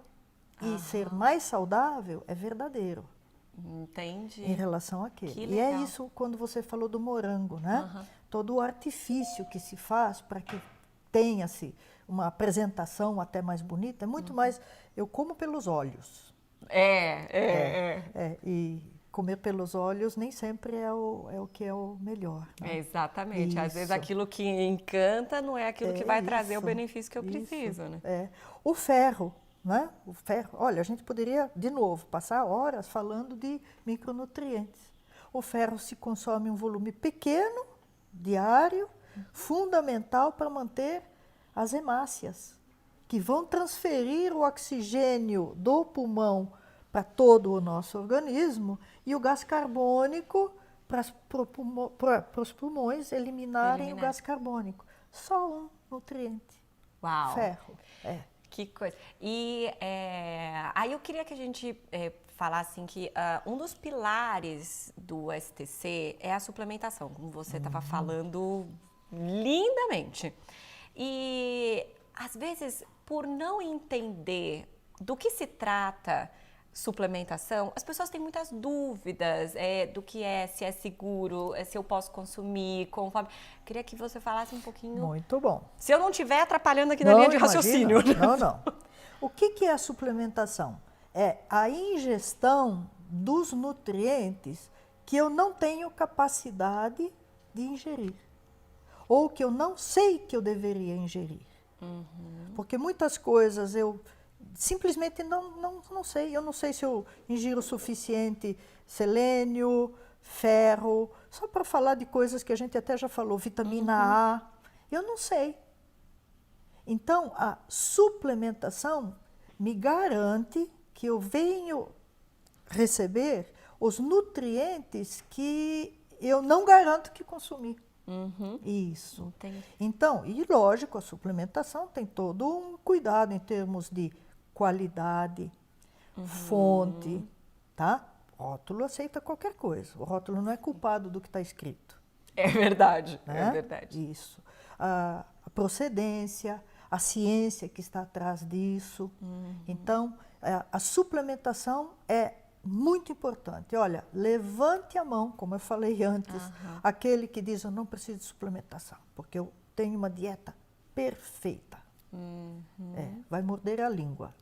e ser mais saudável é verdadeiro. Entendi. Em relação àquele. Que E legal. é isso quando você falou do morango, né? Todo o artifício que se faz para que tenha-se uma apresentação até mais bonita, é muito mais. Eu como pelos olhos. E comer pelos olhos nem sempre é o que é o melhor. Né? Exatamente. Às Isso. vezes aquilo que encanta não é aquilo que vai trazer o isso, benefício que eu preciso, né? O ferro, né? O ferro. Olha, a gente poderia, de novo, passar horas falando de micronutrientes. O ferro se consome em um volume pequeno, diário, fundamental para manter as hemácias, que vão transferir o oxigênio do pulmão para todo o nosso organismo e o gás carbônico para os pulmões eliminarem o gás carbônico. Só um nutriente. Uau! Ferro. Que coisa. E aí eu queria que a gente falasse assim, que um dos pilares do STC é a suplementação, como você estava falando lindamente. E às vezes, por não entender do que se trata suplementação, as pessoas têm muitas dúvidas do que se é seguro, se eu posso consumir, conforme... Queria que você falasse um pouquinho... Muito bom. Se eu não estiver atrapalhando aqui na linha de raciocínio. Não, não. O que é a suplementação? É a ingestão dos nutrientes que eu não tenho capacidade de ingerir. Ou que eu não sei que eu deveria ingerir. Porque muitas coisas eu simplesmente não sei. Eu não sei se eu ingiro o suficiente selênio, ferro, só para falar de coisas que a gente até já falou, vitamina A, eu não sei. Então, a suplementação me garante que eu venho receber os nutrientes que eu não garanto que consumi. Isso. Entendi. Então, e lógico, a suplementação tem todo um cuidado em termos de qualidade, fonte, tá? Rótulo aceita qualquer coisa. O rótulo não é culpado do que está escrito. É verdade, Né? é verdade. Isso. A procedência, a ciência que está atrás disso. Então, a suplementação é muito importante. Olha, levante a mão, como eu falei antes, aquele que diz, eu não preciso de suplementação, porque eu tenho uma dieta perfeita. Vai morder a língua.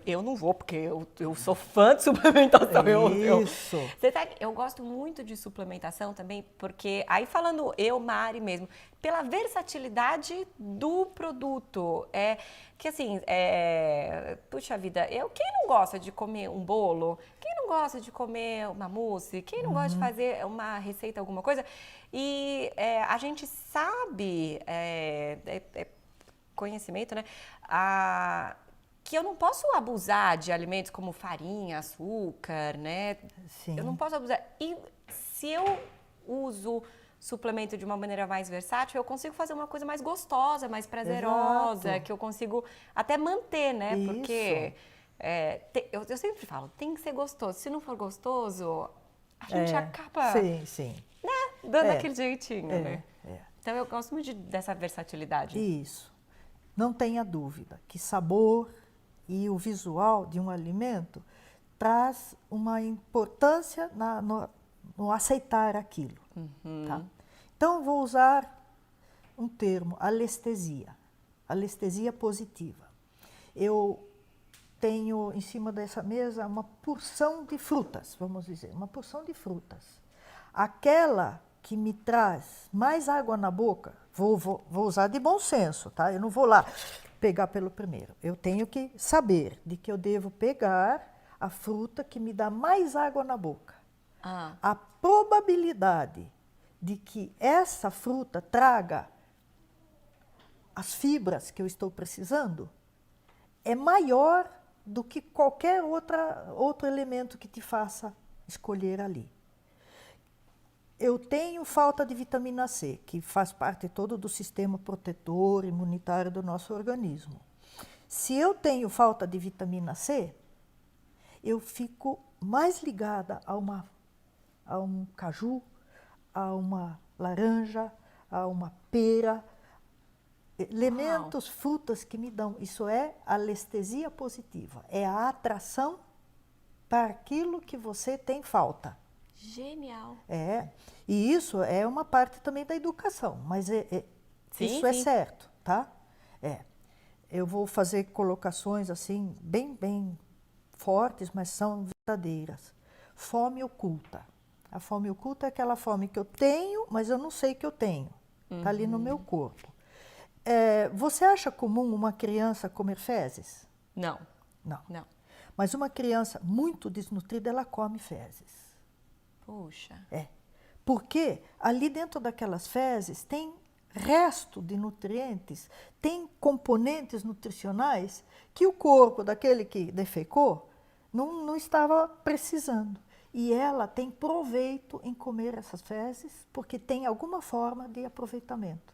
Eu não vou, porque eu sou fã de suplementação. Isso. Você sabe, eu gosto muito de suplementação também, porque, aí falando Mari mesmo, pela versatilidade do produto. Que assim, puxa vida, quem não gosta de comer um bolo? Quem não gosta de comer uma mousse? Quem não gosta de fazer uma receita, alguma coisa? E a gente sabe, conhecimento, né? Que eu não posso abusar de alimentos como farinha, açúcar, né? Sim. Eu não posso abusar. E se eu uso suplemento de uma maneira mais versátil, eu consigo fazer uma coisa mais gostosa, mais prazerosa, Exato. que eu consigo até manter, né? Isso. Porque eu sempre falo, tem que ser gostoso. Se não for gostoso, a gente acaba Sim. dando aquele jeitinho, né? É. Então eu gosto muito dessa versatilidade. Isso. Não tenha dúvida que sabor e o visual de um alimento traz uma importância no aceitar aquilo. Tá? Então, vou usar um termo, alestesia. Alestesia positiva. Eu tenho em cima dessa mesa uma porção de frutas, vamos dizer, uma porção de frutas. Aquela que me traz mais água na boca, vou usar de bom senso, tá? Eu não vou lá pegar pelo primeiro. Eu tenho que saber de que eu devo pegar a fruta que me dá mais água na boca. A probabilidade de que essa fruta traga as fibras que eu estou precisando é maior do que qualquer outro elemento que te faça escolher ali. Eu tenho falta de vitamina C, que faz parte todo do sistema protetor imunitário do nosso organismo. Se eu tenho falta de vitamina C, eu fico mais ligada a um caju, a uma laranja, a uma pera, elementos, frutas que me dão. Isso é alestesia positiva, é a atração para aquilo que você tem falta. Genial. E isso é uma parte também da educação, mas isso é certo, tá? Eu vou fazer colocações assim, bem fortes, mas são verdadeiras. Fome oculta. A fome oculta é aquela fome que eu tenho, mas eu não sei que eu tenho. Está ali no meu corpo. Você acha comum uma criança comer fezes? Não. Não. Mas uma criança muito desnutrida, ela come fezes. Puxa. Porque ali dentro daquelas fezes tem resto de nutrientes, tem componentes nutricionais que o corpo daquele que defecou não estava precisando. E ela tem proveito em comer essas fezes porque tem alguma forma de aproveitamento.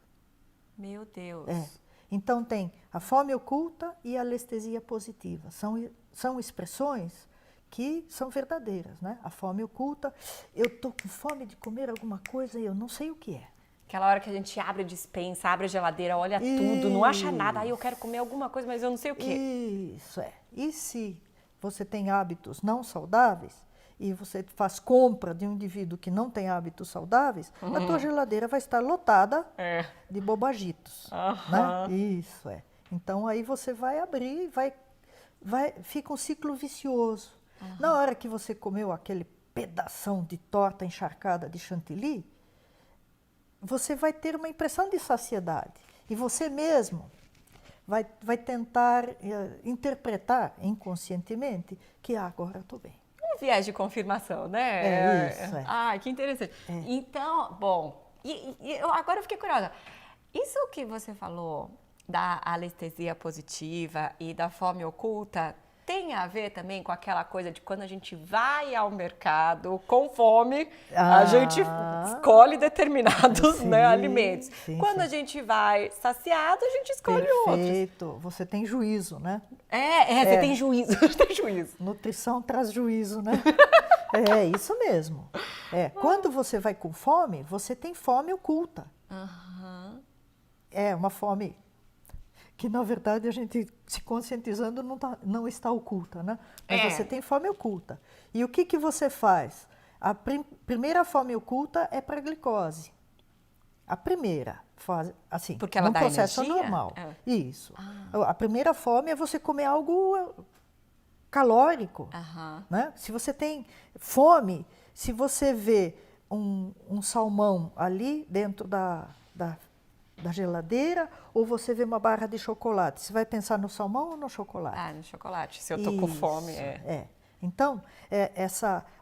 Meu Deus. Então tem a fome oculta e a alestesia positiva. São expressões que são verdadeiras, né? A fome oculta, eu estou com fome de comer alguma coisa e eu não sei o que é. Aquela hora que a gente abre a despensa, abre a geladeira, olha tudo, não acha nada. Aí eu quero comer alguma coisa, mas eu não sei o quê. Isso é. E se você tem hábitos não saudáveis e você faz compra de um indivíduo que não tem hábitos saudáveis, a tua geladeira vai estar lotada de bobagitos. Né? Isso é. Então aí você vai abrir, fica um ciclo vicioso. Na hora que você comeu aquele pedação de torta encharcada de chantilly, você vai ter uma impressão de saciedade. E você mesmo vai tentar interpretar inconscientemente que agora eu estou bem. Um viés de confirmação, né? Isso, é. Ah, que interessante. Então, bom, agora eu fiquei curiosa. Isso que você falou da anestesia positiva e da fome oculta tem a ver também com aquela coisa de quando a gente vai ao mercado com fome, a gente escolhe determinados alimentos. Quando a gente vai saciado, a gente escolhe outros. Perfeito. Você tem juízo, né? Você tem juízo. Tem juízo. Nutrição traz juízo, né? É isso mesmo. Quando você vai com fome, você tem fome oculta. É uma fome que, na verdade, a gente se conscientizando não está oculta, né? Mas você tem fome oculta. E o que você faz? A primeira fome oculta é para a glicose. A primeira fase, assim, porque ela num dá processo energia? normal. Isso. A primeira fome é você comer algo calórico. Né? Se você tem fome, se você vê um salmão ali dentro da geladeira, ou você vê uma barra de chocolate, você vai pensar no salmão ou no chocolate? No chocolate, se eu tô com fome. Então,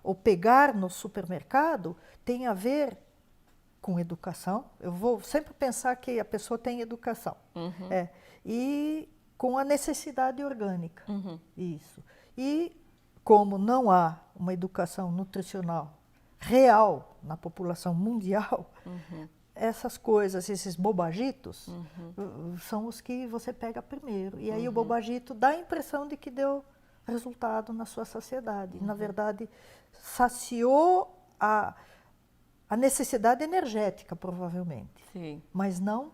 o pegar no supermercado tem a ver com educação. Eu vou sempre pensar que a pessoa tem educação. E com a necessidade orgânica. Isso. E como não há uma educação nutricional real na população mundial, essas coisas, esses bobagitos, são os que você pega primeiro. E aí o bobagito dá a impressão de que deu resultado na sua saciedade. Na verdade, saciou a necessidade energética, provavelmente. Sim. Mas não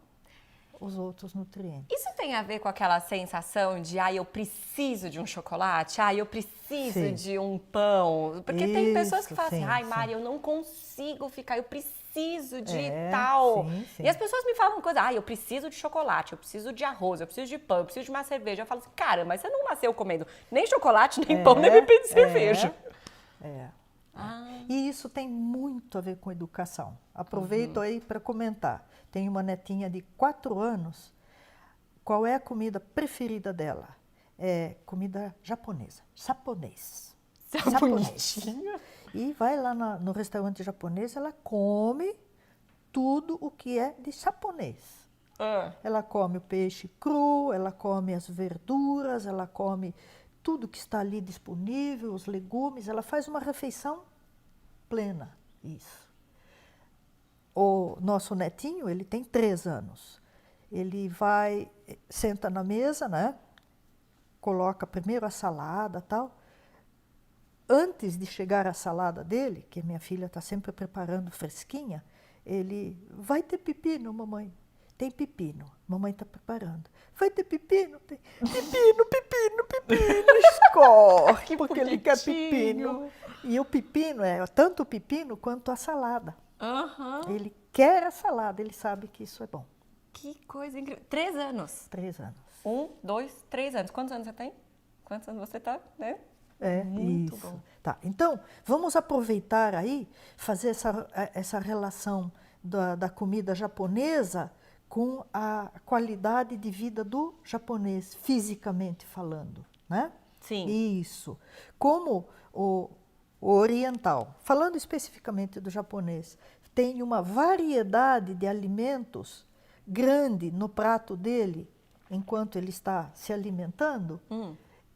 os outros nutrientes. Isso tem a ver com aquela sensação de, eu preciso de um chocolate, eu preciso de um pão? Porque tem pessoas que falam assim, Mari, eu não consigo ficar, eu preciso de tal. E as pessoas me falam coisa, eu preciso de chocolate, eu preciso de arroz, eu preciso de pão, eu preciso de uma cerveja. Eu falo assim, cara, mas você não nasceu comendo nem chocolate, nem pão, nem bebida de cerveja. E isso tem muito a ver com educação. Aproveito aí para comentar. Tenho uma netinha de 4 anos. Qual é a comida preferida dela? É comida japonesa. Japonês. E vai lá no restaurante japonês, ela come tudo o que é de japonês. Ela come o peixe cru, ela come as verduras, ela come tudo que está ali disponível, os legumes. Ela faz uma refeição plena. Isso. O nosso netinho, ele tem 3 anos. Ele senta na mesa, né? Coloca primeiro a salada e tal. Antes de chegar a salada dele, que minha filha está sempre preparando fresquinha, ele, vai ter pepino, mamãe? Tem pepino, mamãe está preparando. Vai ter pepino? Tem pepino, escorre, porque ele quer pepino. E o pepino tanto o pepino quanto a salada. Ele quer a salada, ele sabe que isso é bom. Que coisa incrível. 3 anos? 3 anos. 1, 2, 3 anos. Quantos anos você tem? Quantos anos você está, né? Muito bom. Tá, então, vamos aproveitar aí, fazer essa relação da comida japonesa com a qualidade de vida do japonês, fisicamente falando, né? Sim. Isso. Como o oriental, falando especificamente do japonês, tem uma variedade de alimentos grande no prato dele, enquanto ele está se alimentando,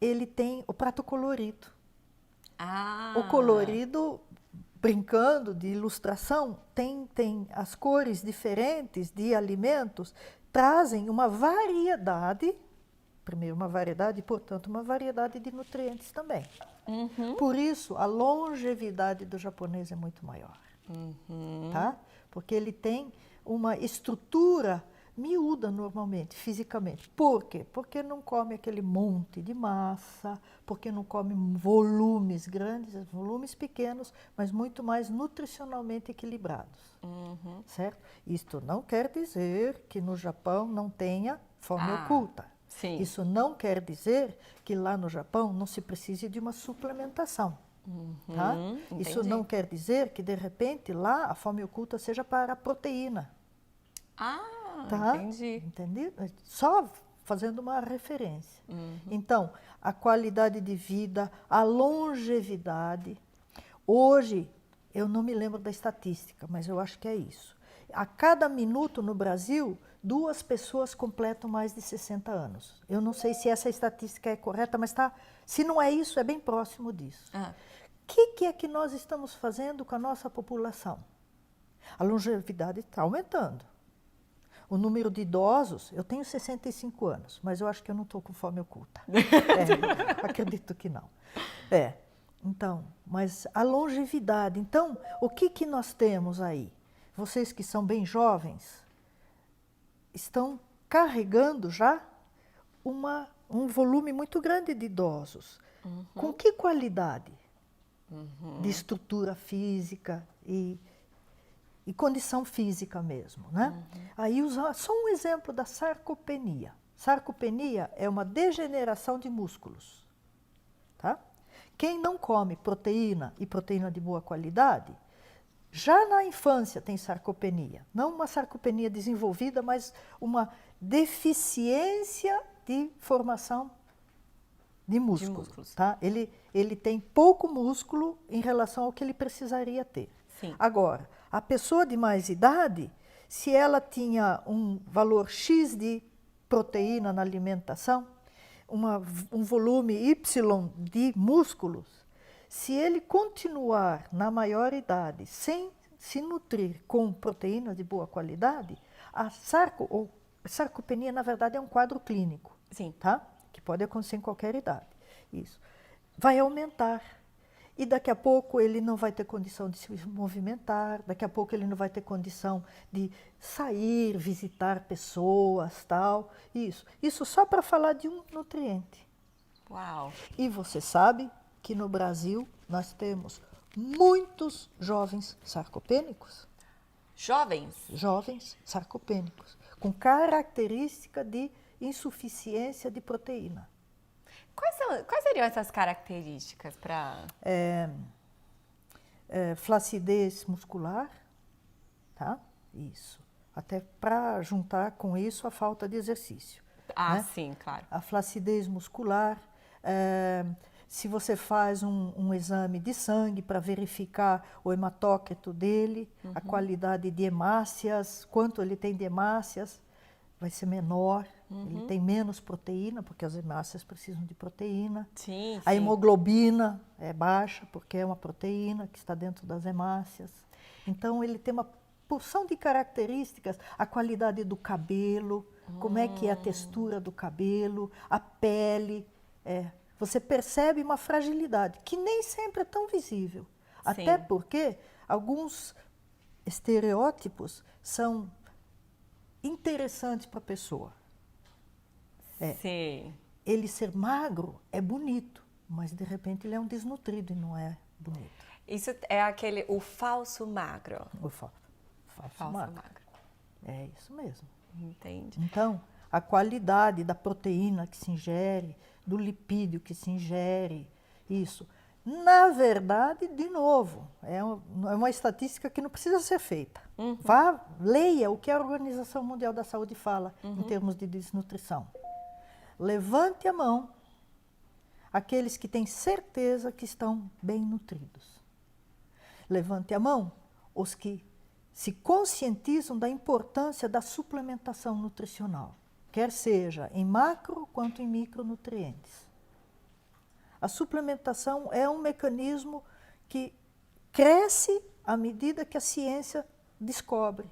ele tem o prato colorido. O colorido brincando de ilustração, tem as cores diferentes de alimentos, trazem uma variedade, primeiro uma variedade, e, portanto, uma variedade de nutrientes também. Por isso, a longevidade do japonês é muito maior, tá? Porque ele tem uma estrutura miúda normalmente, fisicamente. Por quê? Porque não come aquele monte de massa, porque não come volumes grandes, volumes pequenos, mas muito mais nutricionalmente equilibrados, certo? Isto não quer dizer que no Japão não tenha fome oculta. Sim. Isso não quer dizer que lá no Japão não se precise de uma suplementação. Tá? Isso não quer dizer que, de repente, lá a fome oculta seja para a proteína. Tá? Entendi. Entendido? Só fazendo uma referência. Então, a qualidade de vida, a longevidade. Hoje, eu não me lembro da estatística, mas eu acho que é isso. A cada minuto no Brasil, 2 pessoas completam mais de 60 anos. Eu não sei se essa estatística é correta, mas se não é isso, é bem próximo disso. O que é que nós estamos fazendo com a nossa população? A longevidade está aumentando. O número de idosos, eu tenho 65 anos, mas eu acho que eu não estou com fome oculta. Acredito que não. Então, mas a longevidade. Então, o que nós temos aí? Vocês que são bem jovens, estão carregando já um volume muito grande de idosos. Com que qualidade? De estrutura física e condição física mesmo, né? Aí só um exemplo da sarcopenia. Sarcopenia é uma degeneração de músculos, tá? Quem não come proteína e proteína de boa qualidade, já na infância tem sarcopenia. Não uma sarcopenia desenvolvida, mas uma deficiência de formação de músculos. Tá? Ele tem pouco músculo em relação ao que ele precisaria ter. Sim. Agora, a pessoa de mais idade, se ela tinha um valor X de proteína na alimentação, um volume Y de músculos, se ele continuar na maior idade sem se nutrir com proteínas de boa qualidade, a sarcopenia, na verdade, é um quadro clínico. Sim. Tá? Que pode acontecer em qualquer idade. Isso. Vai aumentar. E daqui a pouco ele não vai ter condição de se movimentar, daqui a pouco ele não vai ter condição de sair, visitar pessoas, tal. Isso só para falar de um nutriente. Uau! E você sabe que no Brasil nós temos muitos jovens sarcopênicos? Jovens? Jovens sarcopênicos, com característica de insuficiência de proteína. Quais seriam essas características para... Flacidez muscular, tá? Isso. Até para juntar com isso a falta de exercício. Né? Sim, claro. A flacidez muscular, se você faz um exame de sangue para verificar o hematócrito dele, a qualidade de hemácias, quanto ele tem de hemácias, vai ser menor, ele tem menos proteína, porque as hemácias precisam de proteína. Sim, a hemoglobina é baixa, porque é uma proteína que está dentro das hemácias. Então, ele tem uma porção de características, a qualidade do cabelo, como é que é a textura do cabelo, a pele. Você percebe uma fragilidade, que nem sempre é tão visível. Sim. Até porque alguns estereótipos são interessantes para a pessoa. Sim. Ele ser magro é bonito, mas de repente ele é um desnutrido e não é bonito. Isso é o falso magro. O falso magro. É isso mesmo. Entendi. Então, a qualidade da proteína que se ingere, do lipídio que se ingere, isso. Na verdade, de novo, é uma estatística que não precisa ser feita. Leia o que a Organização Mundial da Saúde fala em termos de desnutrição. Levante a mão aqueles que têm certeza que estão bem nutridos. Levante a mão os que se conscientizam da importância da suplementação nutricional, quer seja em macro quanto em micronutrientes. A suplementação é um mecanismo que cresce à medida que a ciência descobre.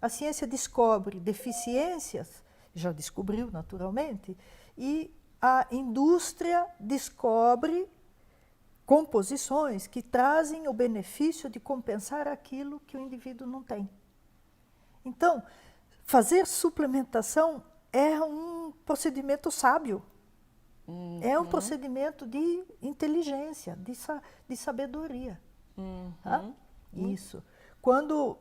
A ciência descobre deficiências, já descobriu naturalmente, e a indústria descobre composições que trazem o benefício de compensar aquilo que o indivíduo não tem. Então, fazer suplementação é um procedimento sábio, é um procedimento de inteligência, de sabedoria. Tá? Isso. Quando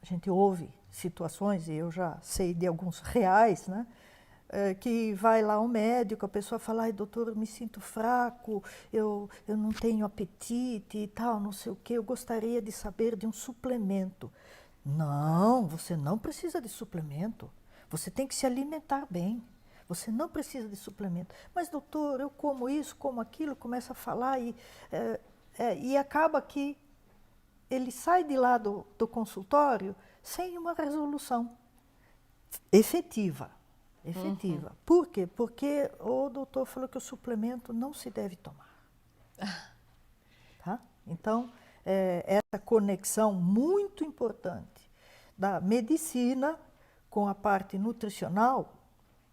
a gente ouve situações, e eu já sei de alguns reais, né? Que vai lá um médico, a pessoa fala, ai doutor, eu me sinto fraco, eu não tenho apetite e tal, não sei o quê, eu gostaria de saber de um suplemento. Não, você não precisa de suplemento, você tem que se alimentar bem, você não precisa de suplemento. Mas doutor, eu como isso, como aquilo, começa a falar e acaba que ele sai de lá do consultório sem uma resolução efetiva. Por quê? Porque o doutor falou que o suplemento não se deve tomar. Tá? Então, essa conexão muito importante da medicina com a parte nutricional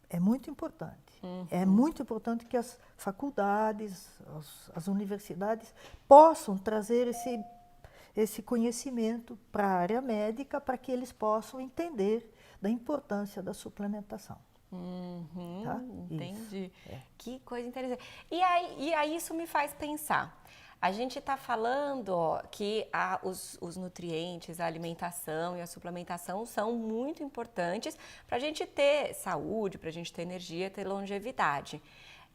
é muito importante. É muito importante que as faculdades, as universidades possam trazer esse conhecimento para a área médica, para que eles possam entender da importância da suplementação. Tá? Entendi. Que coisa interessante. E aí isso me faz pensar. A gente está falando que os nutrientes, a alimentação e a suplementação são muito importantes para a gente ter saúde, para a gente ter energia, ter longevidade.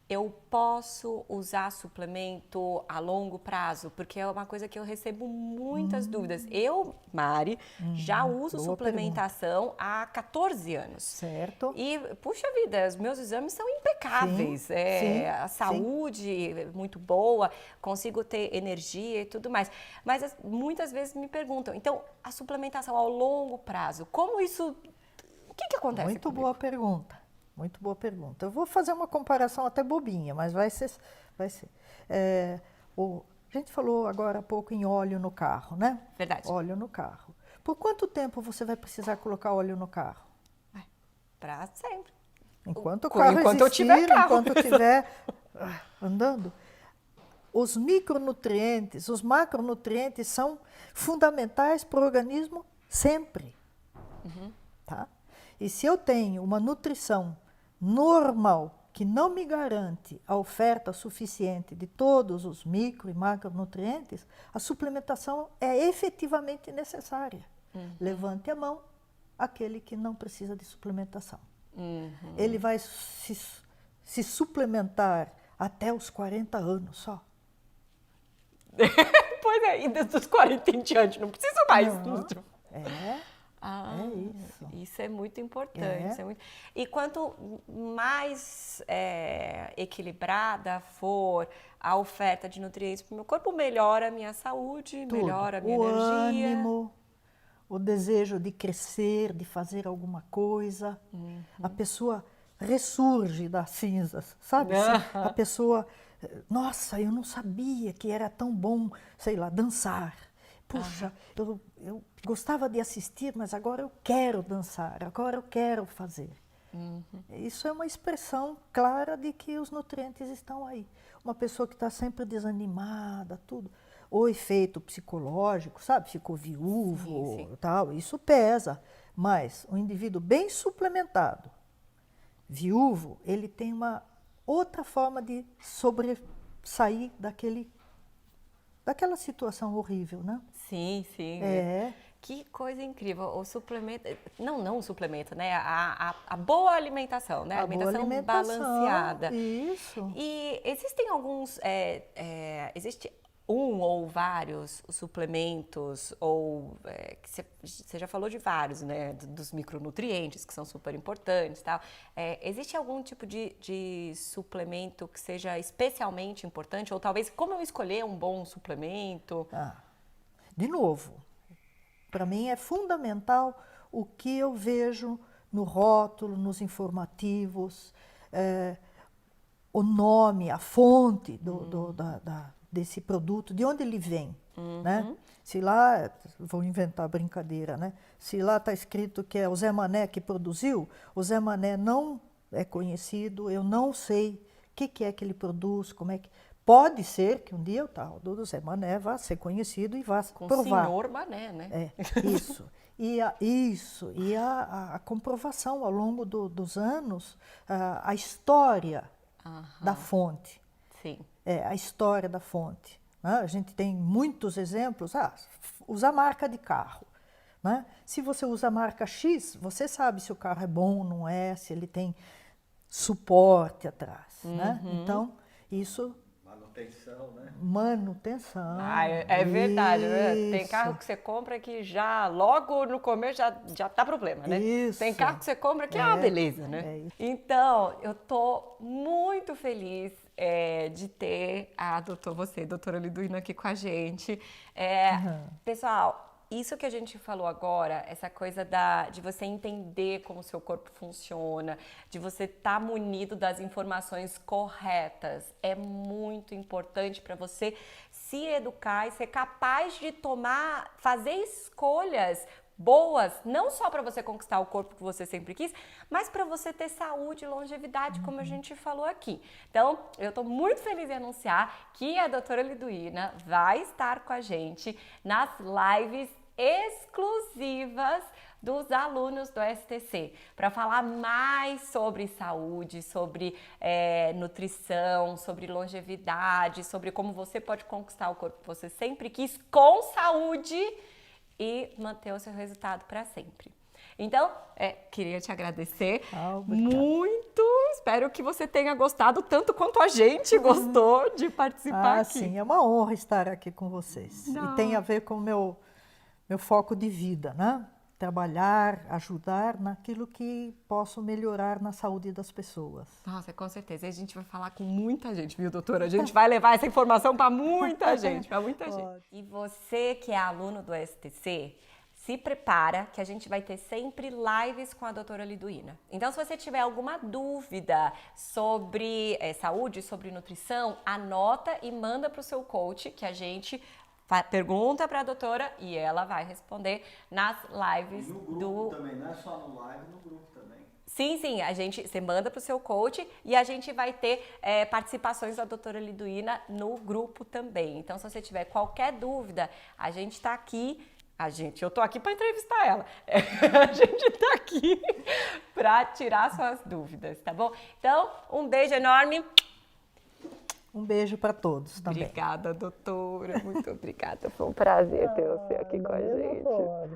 Eu posso usar suplemento a longo prazo? Porque é uma coisa que eu recebo muitas dúvidas. Eu, Mari, já uso suplementação há 14 anos. Certo. E, puxa vida, os meus exames são impecáveis. A saúde é muito boa, consigo ter energia e tudo mais. Mas muitas vezes me perguntam, então, a suplementação ao longo prazo, como isso... O que acontece? Muito boa pergunta. Muito boa pergunta. Eu vou fazer uma comparação até bobinha, mas vai ser. A gente falou agora há pouco em óleo no carro, né? Verdade. Óleo no carro. Por quanto tempo você vai precisar colocar óleo no carro? Para sempre. Enquanto o carro enquanto existir, eu tiver carro. enquanto eu estiver andando. Os micronutrientes, os macronutrientes são fundamentais para o organismo sempre. Tá? E se eu tenho uma nutrição normal que não me garante a oferta suficiente de todos os micro e macronutrientes, a suplementação é efetivamente necessária. Levante a mão aquele que não precisa de suplementação. Ele vai se suplementar até os 40 anos só. Pois é, e dos 40 em diante, não precisa mais. Isso é muito importante. E quanto mais equilibrada for a oferta de nutrientes para o meu corpo, melhora a minha saúde, melhora a minha energia. O ânimo, o desejo de crescer, de fazer alguma coisa. A pessoa ressurge das cinzas, sabe? A pessoa, nossa, eu não sabia que era tão bom, sei lá, dançar. Puxa, eu gostava de assistir, mas agora eu quero dançar, agora eu quero fazer. Isso é uma expressão clara de que os nutrientes estão aí. Uma pessoa que está sempre desanimada, tudo, o efeito psicológico, sabe? Ficou viúvo, tal, isso pesa. Mas o indivíduo bem suplementado, viúvo, ele tem uma outra forma de sobressair daquela situação horrível, né? Sim. Que coisa incrível. O suplemento, não o suplemento, né? A boa alimentação, né? A alimentação balanceada. Isso. E existem alguns, existe um ou vários suplementos, ou que você já falou de vários, né? Dos micronutrientes, que são super importantes e tal. Existe algum tipo de suplemento que seja especialmente importante? Ou talvez, como eu escolher um bom suplemento? De novo, para mim é fundamental o que eu vejo no rótulo, nos informativos, o nome, a fonte desse produto, de onde ele vem, né? Se lá, vou inventar brincadeira, né? Se lá está escrito que é o Zé Mané que produziu, o Zé Mané não é conhecido, eu não sei o que é que ele produz, como é que... Pode ser que um dia o tal do Zé Mané vá ser conhecido e vá Com provar. Senhor Mané, né? É, isso. E a comprovação ao longo dos anos, a história da fonte. Sim. A história da fonte. Né? A gente tem muitos exemplos. Usa a marca de carro. Né? Se você usa a marca X, você sabe se o carro é bom ou não é, se ele tem suporte atrás. Né? Então, isso... Manutenção, né? Manutenção. É verdade, né? Tem Isso. carro que você compra que já, logo no começo, já dá problema, né? Isso. Tem carro que você compra que é uma beleza, né? isso. Então, eu tô muito feliz de ter doutora Liduína, aqui com a gente. Pessoal, isso que a gente falou agora, essa coisa de você entender como o seu corpo funciona, de você estar munido das informações corretas, é muito importante para você se educar e ser capaz de fazer escolhas boas, não só para você conquistar o corpo que você sempre quis, mas para você ter saúde e longevidade, como a gente falou aqui. Então, eu estou muito feliz em anunciar que a doutora Liduína vai estar com a gente nas lives exclusivas dos alunos do STC, para falar mais sobre saúde, sobre nutrição, sobre longevidade, sobre como você pode conquistar o corpo que você sempre quis com saúde e manter o seu resultado para sempre. Então, queria te agradecer muito. Espero que você tenha gostado tanto quanto a gente gostou de participar aqui. Sim, é uma honra estar aqui com vocês. Não. E tem a ver com o meu foco de vida, né? Trabalhar, ajudar naquilo que posso melhorar na saúde das pessoas. Nossa, com certeza. E a gente vai falar com muita gente, viu, doutora? A gente vai levar essa informação para muita gente, gente. E você que é aluno do STC, se prepara que a gente vai ter sempre lives com a doutora Liduína. Então, se você tiver alguma dúvida sobre saúde, sobre nutrição, anota e manda para o seu coach, que a gente pergunta para a doutora e ela vai responder nas lives no grupo também, não é só no live, no grupo também. Sim, você manda para o seu coach e a gente vai ter participações da doutora Liduína no grupo também. Então, se você tiver qualquer dúvida, a gente está aqui. Eu tô aqui para entrevistar ela. A gente tá aqui para tirar suas dúvidas, tá bom? Então, um beijo enorme. Um beijo para todos também. Obrigada, doutora. Muito obrigada. Foi um prazer ter você aqui com a gente.